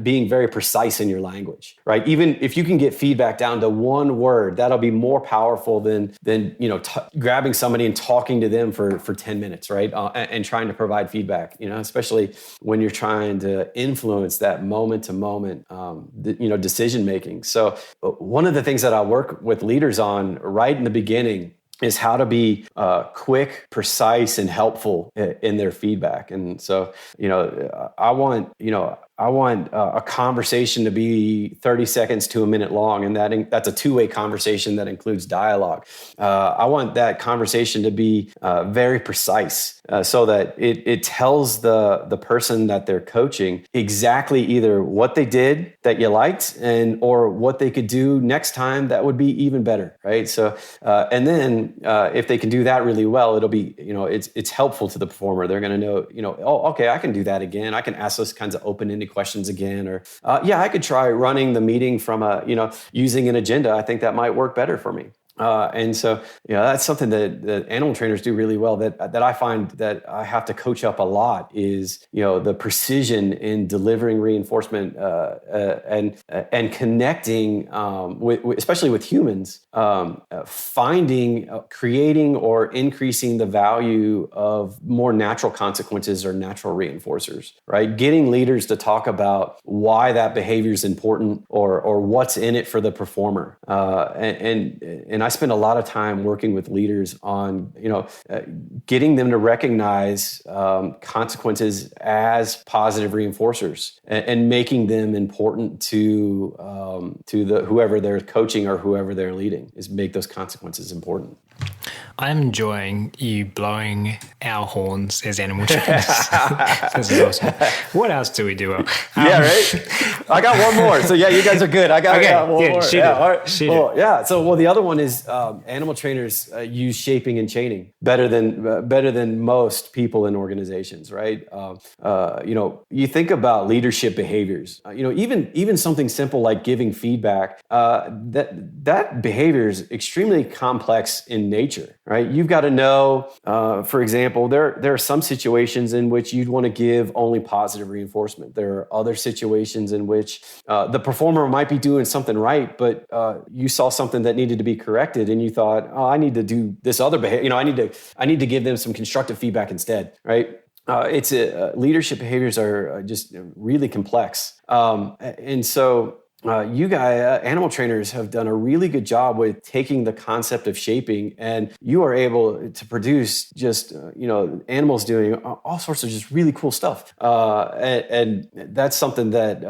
being very precise in your language, right? Even if you can get feedback down to one word, that'll be more powerful than grabbing somebody and talking to them for 10 minutes, right? And trying to provide feedback, especially when you're trying to influence that moment to moment, decision making. So one of the things that I work with leaders on right in the beginning is how to be quick, precise, and helpful in their feedback. And so, I want a conversation to be 30 seconds to a minute long, and that's a two-way conversation that includes dialogue. I want that conversation to be very precise, so that it tells the person that they're coaching exactly either what they did that you liked or what they could do next time that would be even better, right? So, and then if they can do that really well, it'll be, it's helpful to the performer. They're going to know, oh, okay, I can do that again. I can ask those kinds of open-ended questions again, or I could try running the meeting from using an agenda. I think that might work better for me. And so, that's something that animal trainers do really well that I find that I have to coach up a lot is, the precision in delivering reinforcement, and connecting, especially with humans, creating or increasing the value of more natural consequences or natural reinforcers, right? Getting leaders to talk about why that behavior is important or what's in it for the performer. And I spend a lot of time working with leaders on, getting them to recognize consequences as positive reinforcers and making them important to whoever they're coaching or whoever they're leading, is make those consequences important. I'm enjoying you blowing our horns as animal trainers. This is awesome. What else do we do? Yeah, right? I got one more. So, you guys are good. I got one more. Shoot it. All right. Shoot it. Yeah. So, the other one is animal trainers use shaping and chaining better than most people in organizations, right? You think about leadership behaviors. Even something simple like giving feedback. That behavior is extremely complex in nature, right? You've got to know, for example, there are some situations in which you'd want to give only positive reinforcement. There are other situations in which the performer might be doing something right, but you saw something that needed to be corrected, and you thought, oh, I need to do this other behavior. I need to give them some constructive feedback instead, right? Leadership behaviors are just really complex, and so. You guys, animal trainers, have done a really good job with taking the concept of shaping, and you are able to produce just, animals doing all sorts of just really cool stuff. And that's something that,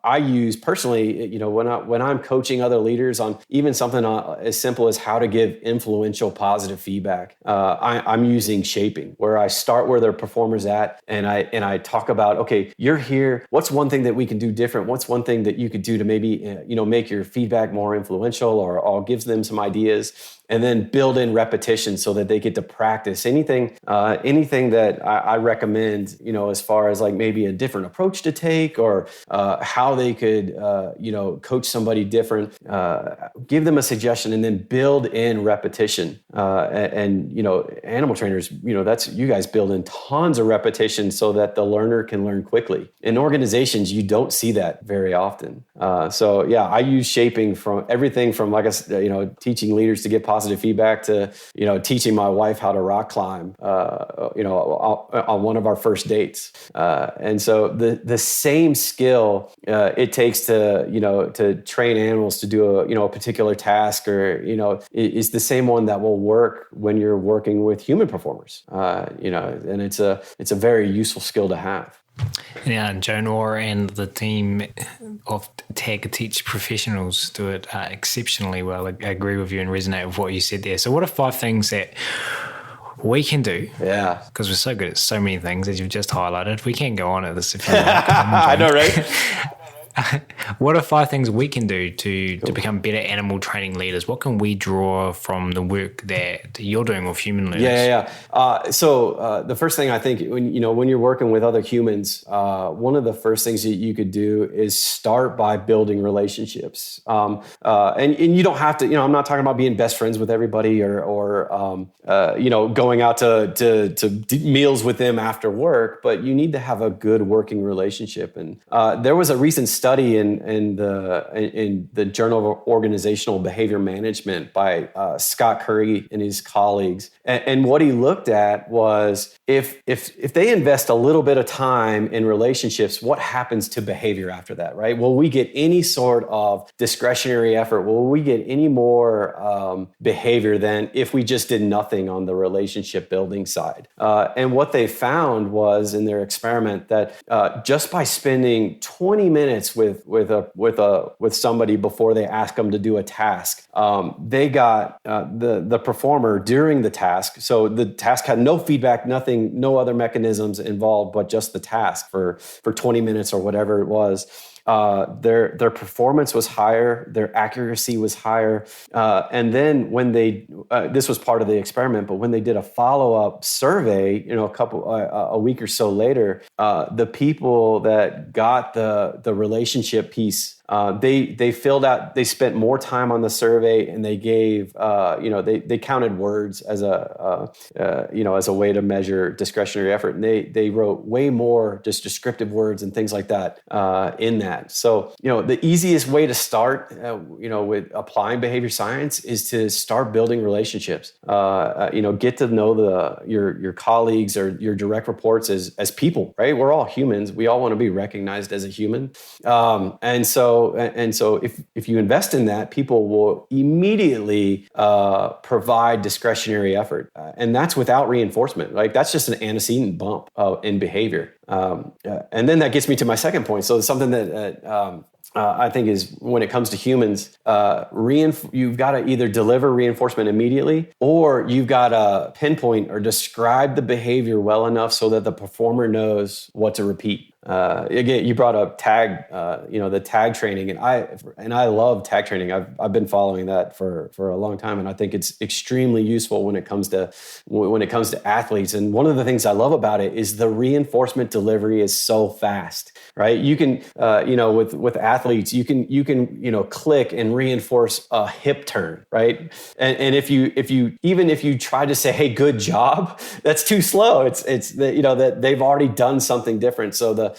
I use personally, when I'm coaching other leaders on even something as simple as how to give influential positive feedback. I'm using shaping, where I start where their performer's at, and I talk about, okay, you're here. What's one thing that we can do different? What's one thing that you could do to maybe, make your feedback more influential, or I'll give them some ideas, and then build in repetition so that they get to practice anything that I recommend, as far as like maybe a different approach to take, or how they could, coach somebody different, give them a suggestion, and then build in repetition. Animal trainers, that's, you guys build in tons of repetition so that the learner can learn quickly. In organizations, you don't see that very often. I use shaping from everything from, like I said, teaching leaders to get positive positive feedback to, teaching my wife how to rock climb, on one of our first dates. And so the same skill it takes to train animals to do a particular task, or, is the same one that will work when you're working with human performers. And it's a very useful skill to have. Yeah, Joan Orr and the team of Tag Teach professionals do it exceptionally well. I agree with you and resonate with what you said there. So what are 5 things that we can do? Yeah. Because we're so good at so many things, as you've just highlighted. We can go on at this if you like. I know, right? What are 5 things we can do to become better animal training leaders? What can we draw from the work that you're doing with human leaders? Yeah. So the first thing I think when you're working with other humans, one of the first things that you could do is start by building relationships. And you don't have to. I'm not talking about being best friends with everybody or going out to meals with them after work. But you need to have a good working relationship. And there was a recent study in the Journal of Organizational Behavior Management by Scott Curry and his colleagues, and what he looked at was if they invest a little bit of time in relationships, what happens to behavior after that, right? Will we get any sort of discretionary effort? Will we get any more behavior than if we just did nothing on the relationship building side? And what they found was in their experiment that just by spending 20 minutes with somebody before they ask them to do a task, they got the performer during the task. So the task had no feedback, nothing, no other mechanisms involved, but just the task for 20 minutes or whatever it was. Their performance was higher, their accuracy was higher, and then when they this was part of the experiment, but when they did a follow-up survey, a week or so later, the people that got the relationship piece, they filled out, they spent more time on the survey, and they gave they counted words as a way to measure discretionary effort, and they wrote way more just descriptive words and things like that in that. So, the easiest way to start, with applying behavior science is to start building relationships. Get to know your colleagues or your direct reports as people, right? We're all humans. We all want to be recognized as a human. And so if you invest in that, people will immediately provide discretionary effort. And that's without reinforcement. Like, that's just an antecedent bump in behavior. And then that gets me to my second point. So something that I think is, when it comes to humans, you've got to either deliver reinforcement immediately, or you've got to pinpoint or describe the behavior well enough so that the performer knows what to repeat. Again, you brought up tag, the tag training, and I love tag training. I've been following that for a long time, and I think it's extremely useful when it comes to athletes. And one of the things I love about it is the reinforcement delivery is so fast, right? You can, with athletes, you can click and reinforce a hip turn, right? And if you try to say, hey, good job, that's too slow. It's that they've already done something different. So the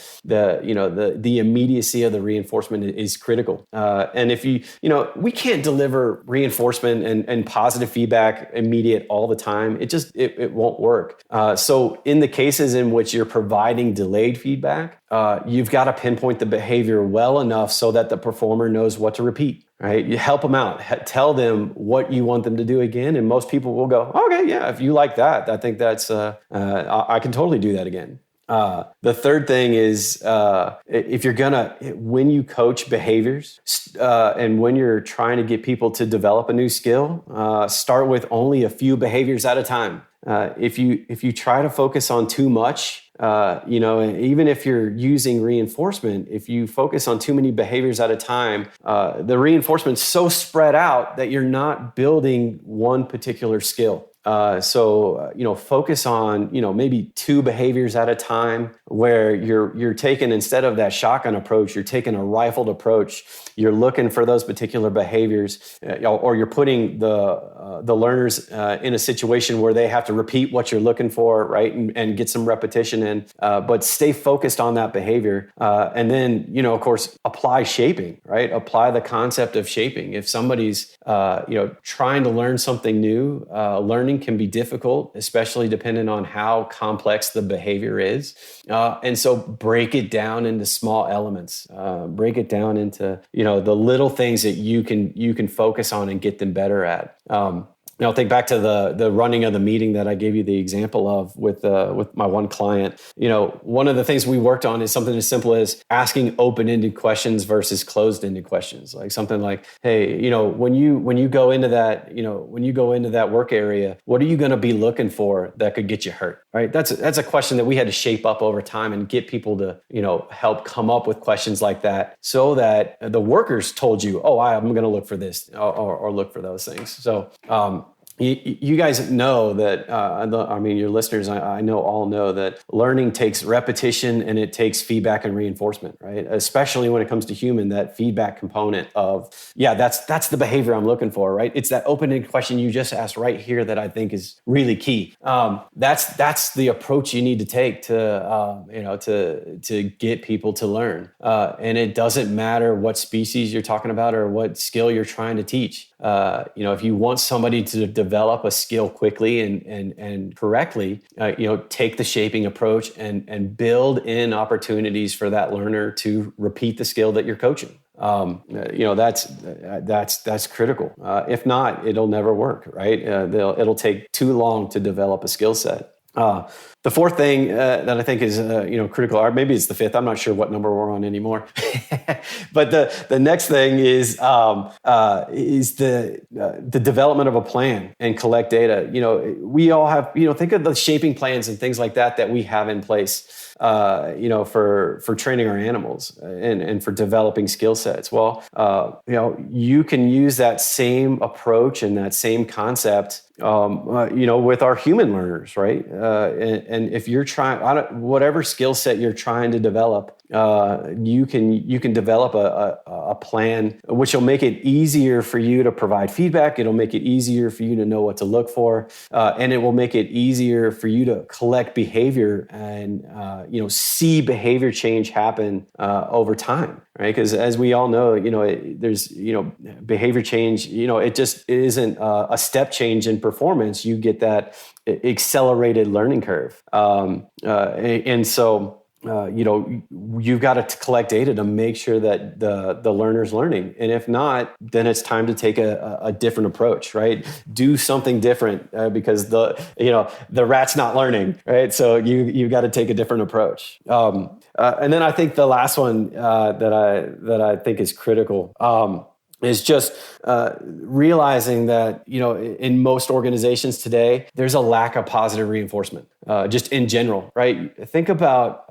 immediacy of the reinforcement is critical. And if we can't deliver reinforcement and positive feedback immediate all the time. It won't work. So in the cases in which you're providing delayed feedback, you've got to pinpoint the behavior well enough so that the performer knows what to repeat. Right? You help them out. Tell them what you want them to do again, and most people will go, okay, yeah, if you like that, I think that's I can totally do that again. The third thing is, when you coach behaviors and when you're trying to get people to develop a new skill, start with only a few behaviors at a time. If you try to focus on too much, even if you're using reinforcement, if you focus on too many behaviors at a time, the reinforcement's so spread out that you're not building one particular skill. So focus on, maybe 2 behaviors at a time, where you're taking, instead of that shotgun approach, you're taking a rifled approach. You're looking for those particular behaviors, or you're putting the the learners in a situation where they have to repeat what you're looking for, right, and get some repetition in, but stay focused on that behavior. And then, of course, apply shaping, right? Apply the concept of shaping. If somebody's, trying to learn something new, learning can be difficult, especially depending on how complex the behavior is. And so break it down into small elements. Break it down into, the little things that you can focus on and get them better at. Think back to the running of the meeting that I gave you the example of with my one client. One of the things we worked on is something as simple as asking open-ended questions versus closed-ended questions. Like something like, hey, when you go into that work area, what are you going to be looking for that could get you hurt? Right? That's a question that we had to shape up over time and get people to help come up with questions like that, so that the workers told you, oh, I'm going to look for this or look for those things. So. You guys know that, your listeners, I know all know that learning takes repetition and it takes feedback and reinforcement, right? Especially when it comes to human, that feedback component of, that's the behavior I'm looking for, right? It's that open-ended question you just asked right here that I think is really key. That's the approach you need to take to get people to learn. And it doesn't matter what species you're talking about or what skill you're trying to teach. If you want somebody to develop a skill quickly and correctly, take the shaping approach and build in opportunities for that learner to repeat the skill that you're coaching. That's critical. If not, it'll never work, right? It'll take too long to develop a skill set. The fourth thing that I think is critical, or maybe it's the fifth. I'm not sure what number we're on anymore. But the next thing is the development of a plan and collect data. We all have think of the shaping plans and things like that we have in place. For training our animals and for developing skill sets. Well, you can use that same approach and that same concept, with our human learners, right? And if you're trying, whatever skill set you're trying to develop, you can develop a plan which will make it easier for you to provide feedback. It'll make it easier for you to know what to look for, and it will make it easier for you to collect behavior and see behavior change happen over time, right? Because as we all know, there's behavior change. It just isn't a step change in performance. You get that accelerated learning curve, and so. You've got to collect data to make sure that the learner's learning. And if not, then it's time to take a different approach, right? Do something different because the rat's not learning, right? So you got to take a different approach. And then I think the last one that I think is critical is just realizing that, in most organizations today, there's a lack of positive reinforcement, just in general, right? Think about,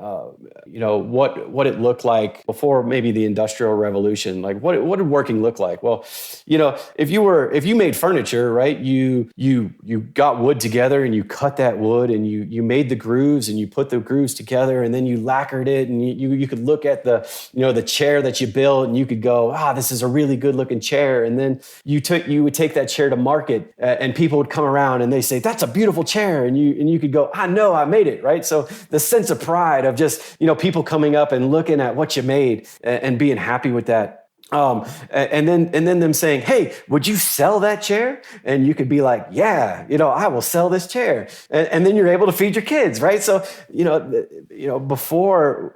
what it looked like before maybe the Industrial Revolution. Like what did working look like? Well, if you made furniture, right, you got wood together and you cut that wood and you made the grooves and you put the grooves together and then you lacquered it and you could look at the chair that you built and you could go, this is a really good looking chair. And then you would take that chair to market and people would come around and they say, that's a beautiful chair. And you could go, I know I made it, right? So the sense of pride of just, people coming up and looking at what you made and being happy with that. And then them saying, hey, would you sell that chair? And you could be like, yeah, I will sell this chair. And then you're able to feed your kids, right? So, before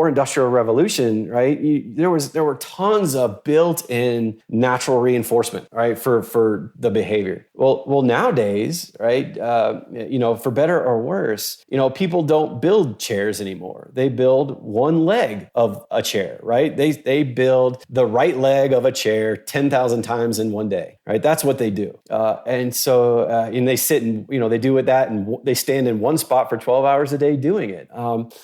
Industrial Revolution, right, there were tons of built-in natural reinforcement, right, for the behavior. Well, nowadays, right, for better or worse, people don't build chairs anymore. They build one leg of a chair, right? They build the right leg of a chair 10,000 times in one day, right? That's what they do. And they sit and, they do with that and they stand in one spot for 12 hours a day doing it.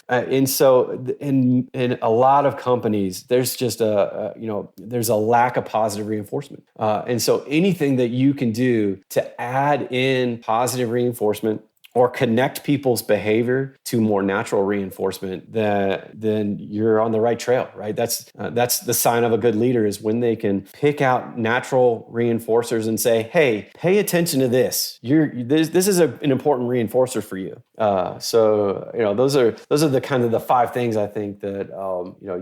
And so in a lot of companies, there's just there's a lack of positive reinforcement. And so anything that you can do to add in positive reinforcement or connect people's behavior to more natural reinforcement, then you're on the right trail, right? That's the sign of a good leader, is when they can pick out natural reinforcers and say, "Hey, pay attention to this. This is an important reinforcer for you." So those are the kind of the 5 things I think that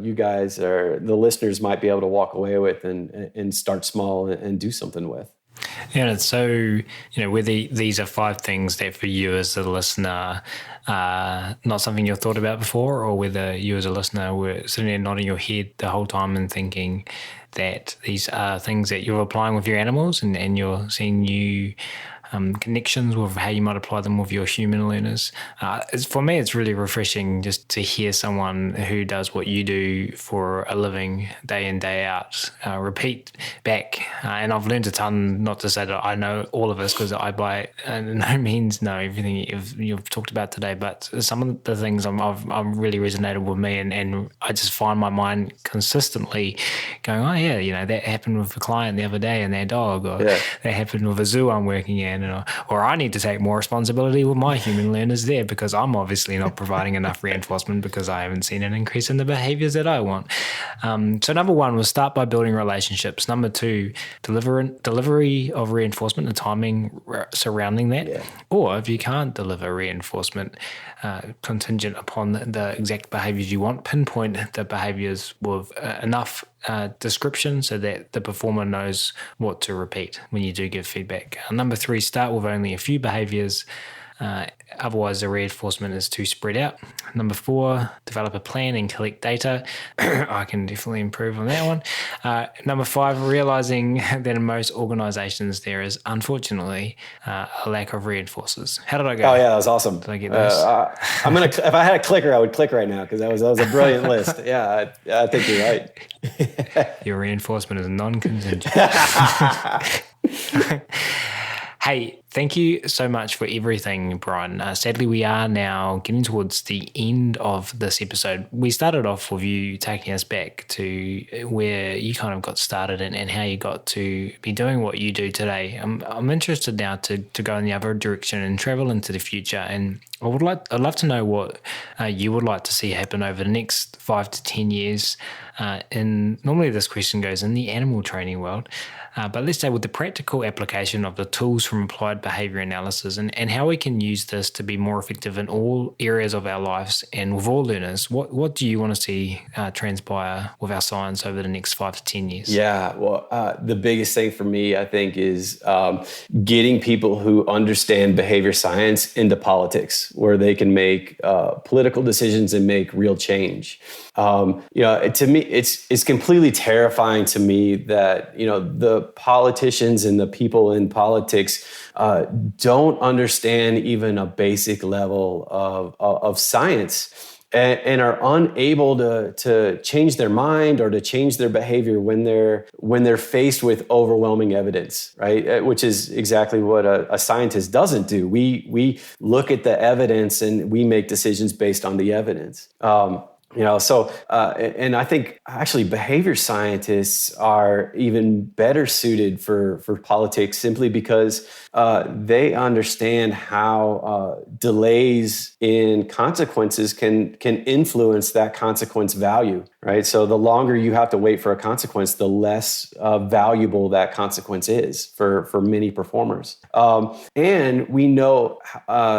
you guys, or the listeners, might be able to walk away with and start small and do something with. And it's so, whether these are 5 things that for you as a listener, not something you've thought about before, or whether you as a listener were sitting there nodding your head the whole time and thinking that these are things that you're applying with your animals, and you're seeing new connections with how you might apply them with your human learners. For me, it's really refreshing just to hear someone who does what you do for a living, day in, day out, repeat back. And I've learned a ton, not to say that I know all of this, because I by no means know everything you've talked about today, but some of the things I've really resonated with me, and I just find my mind consistently going, oh yeah, that happened with a client the other day and their dog, or that happened with a zoo I'm working in, or I need to take more responsibility with my human learners there, because I'm obviously not providing enough reinforcement because I haven't seen an increase in the behaviors that I want. So number 1 was start by building relationships. Number 2, delivery of reinforcement, the timing surrounding that. Yeah. Or if you can't deliver reinforcement contingent upon the exact behaviors you want, pinpoint the behaviors with enough description so that the performer knows what to repeat when you do give feedback. Number 3, start with only a few behaviors. Otherwise, the reinforcement is too spread out. Number 4, develop a plan and collect data. I can definitely improve on that one. Number 5, realizing that in most organizations there is, unfortunately, a lack of reinforcers. How did I go? Oh yeah, that was awesome. Did I get this? If I had a clicker, I would click right now, because that was a brilliant list. Yeah, I think you're right. Your reinforcement is non-contingent. Hey, thank you so much for everything, Bryan. Sadly, we are now getting towards the end of this episode. We started off with you taking us back to where you kind of got started and how you got to be doing what you do today. I'm interested now to go in the other direction and travel into the future. And I'd love to know what you would like to see happen over the next 5 to 10 years. And normally this question goes in the animal training world. But let's say with the practical application of the tools from applied behavior analysis and how we can use this to be more effective in all areas of our lives and with all learners, what do you want to see transpire with our science over the next 5 to 10 years? Yeah, well, the biggest thing for me, I think, is getting people who understand behavior science into politics, where they can make political decisions and make real change. To me, it's completely terrifying to me that, the politicians and the people in politics don't understand even a basic level of science, and are unable to change their mind or to change their behavior when they're faced with overwhelming evidence, right? Which is exactly what a scientist doesn't do. We look at the evidence and we make decisions based on the evidence. And I think actually behavior scientists are even better suited for politics, simply because they understand how delays in consequences can influence that consequence value, right? So the longer you have to wait for a consequence, the less valuable that consequence is for many performers. And we know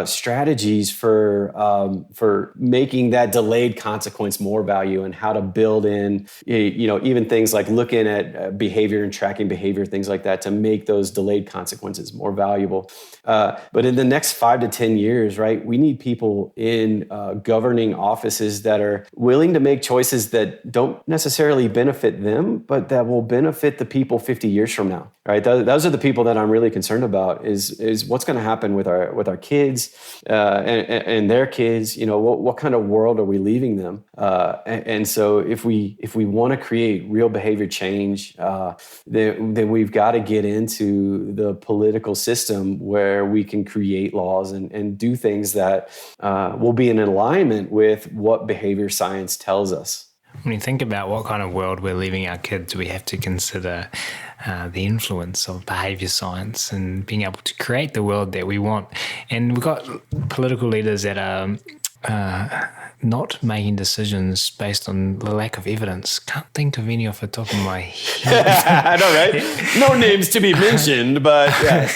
strategies for making that delayed consequence more value, and how to build in, even things like looking at behavior and tracking behavior, things like that, to make those delayed consequences more valuable. But in the next 5 to 10 years, right, we need people in governing offices that are willing to make choices that don't necessarily benefit them, but that will benefit the people 50 years from now, right? Those are the people that I'm really concerned about, is what's going to happen with our kids and their kids. What kind of world are we leaving them? And so if we want to create real behavior change, then we've got to get into the political system where we can create laws and do things that will be in alignment with what behavior science tells us. When you think about what kind of world we're leaving our kids, we have to consider the influence of behavior science and being able to create the world that we want. And we've got political leaders that are not making decisions based on the lack of evidence. Can't think of any off the top of my head. I know, right? No names to be mentioned, but yes.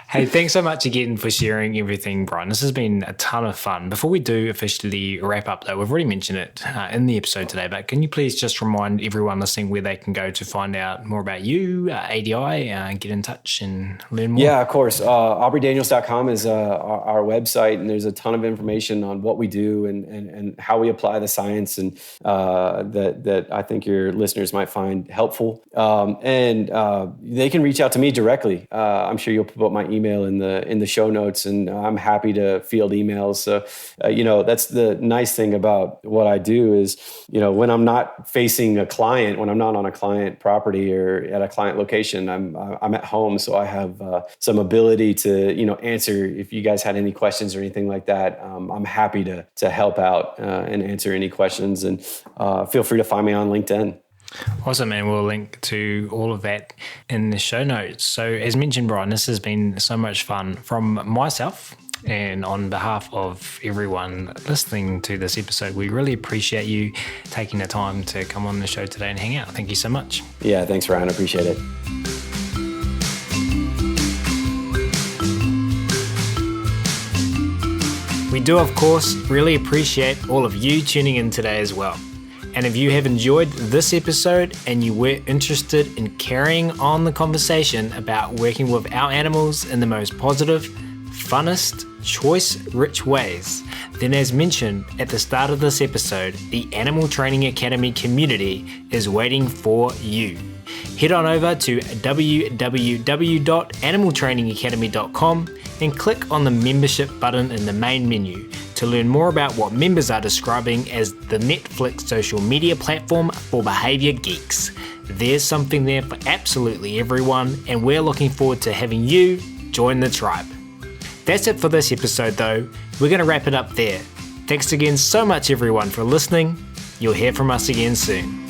Hey, thanks so much again for sharing everything, Bryan. This has been a ton of fun. Before we do officially wrap up, though, we've already mentioned it in the episode today, but can you please just remind everyone listening where they can go to find out more about you, ADI, get in touch and learn more? Yeah, of course. AubreyDaniels.com is our website, and there's a ton of information on what we do and how we apply the science, and that I think your listeners might find helpful. And they can reach out to me directly. I'm sure you'll put my email in the show notes, and I'm happy to field emails. So, that's the nice thing about what I do is, when I'm not facing a client, when I'm not on a client property or at a client location, I'm at home. So I have some ability to, answer if you guys had any questions or anything like that. I'm happy to help out and answer any questions, and feel free to find me on LinkedIn. Awesome, and we'll link to all of that in the show notes. So as mentioned, Bryan, this has been so much fun from myself, and on behalf of everyone listening to this episode, we really appreciate you taking the time to come on the show today and hang out. Thank you so much. Yeah, thanks, Ryan. I appreciate it. We do, of course, really appreciate all of you tuning in today as well. And if you have enjoyed this episode and you were interested in carrying on the conversation about working with our animals in the most positive, funnest, choice-rich ways, then as mentioned at the start of this episode, the Animal Training Academy community is waiting for you. Head on over to www.animaltrainingacademy.com and click on the membership button in the main menu to learn more about what members are describing as the Netflix social media platform for behavior geeks. There's something there for absolutely everyone, and we're looking forward to having you join the tribe. That's it for this episode though. We're going to wrap it up there. Thanks again so much everyone for listening. You'll hear from us again soon.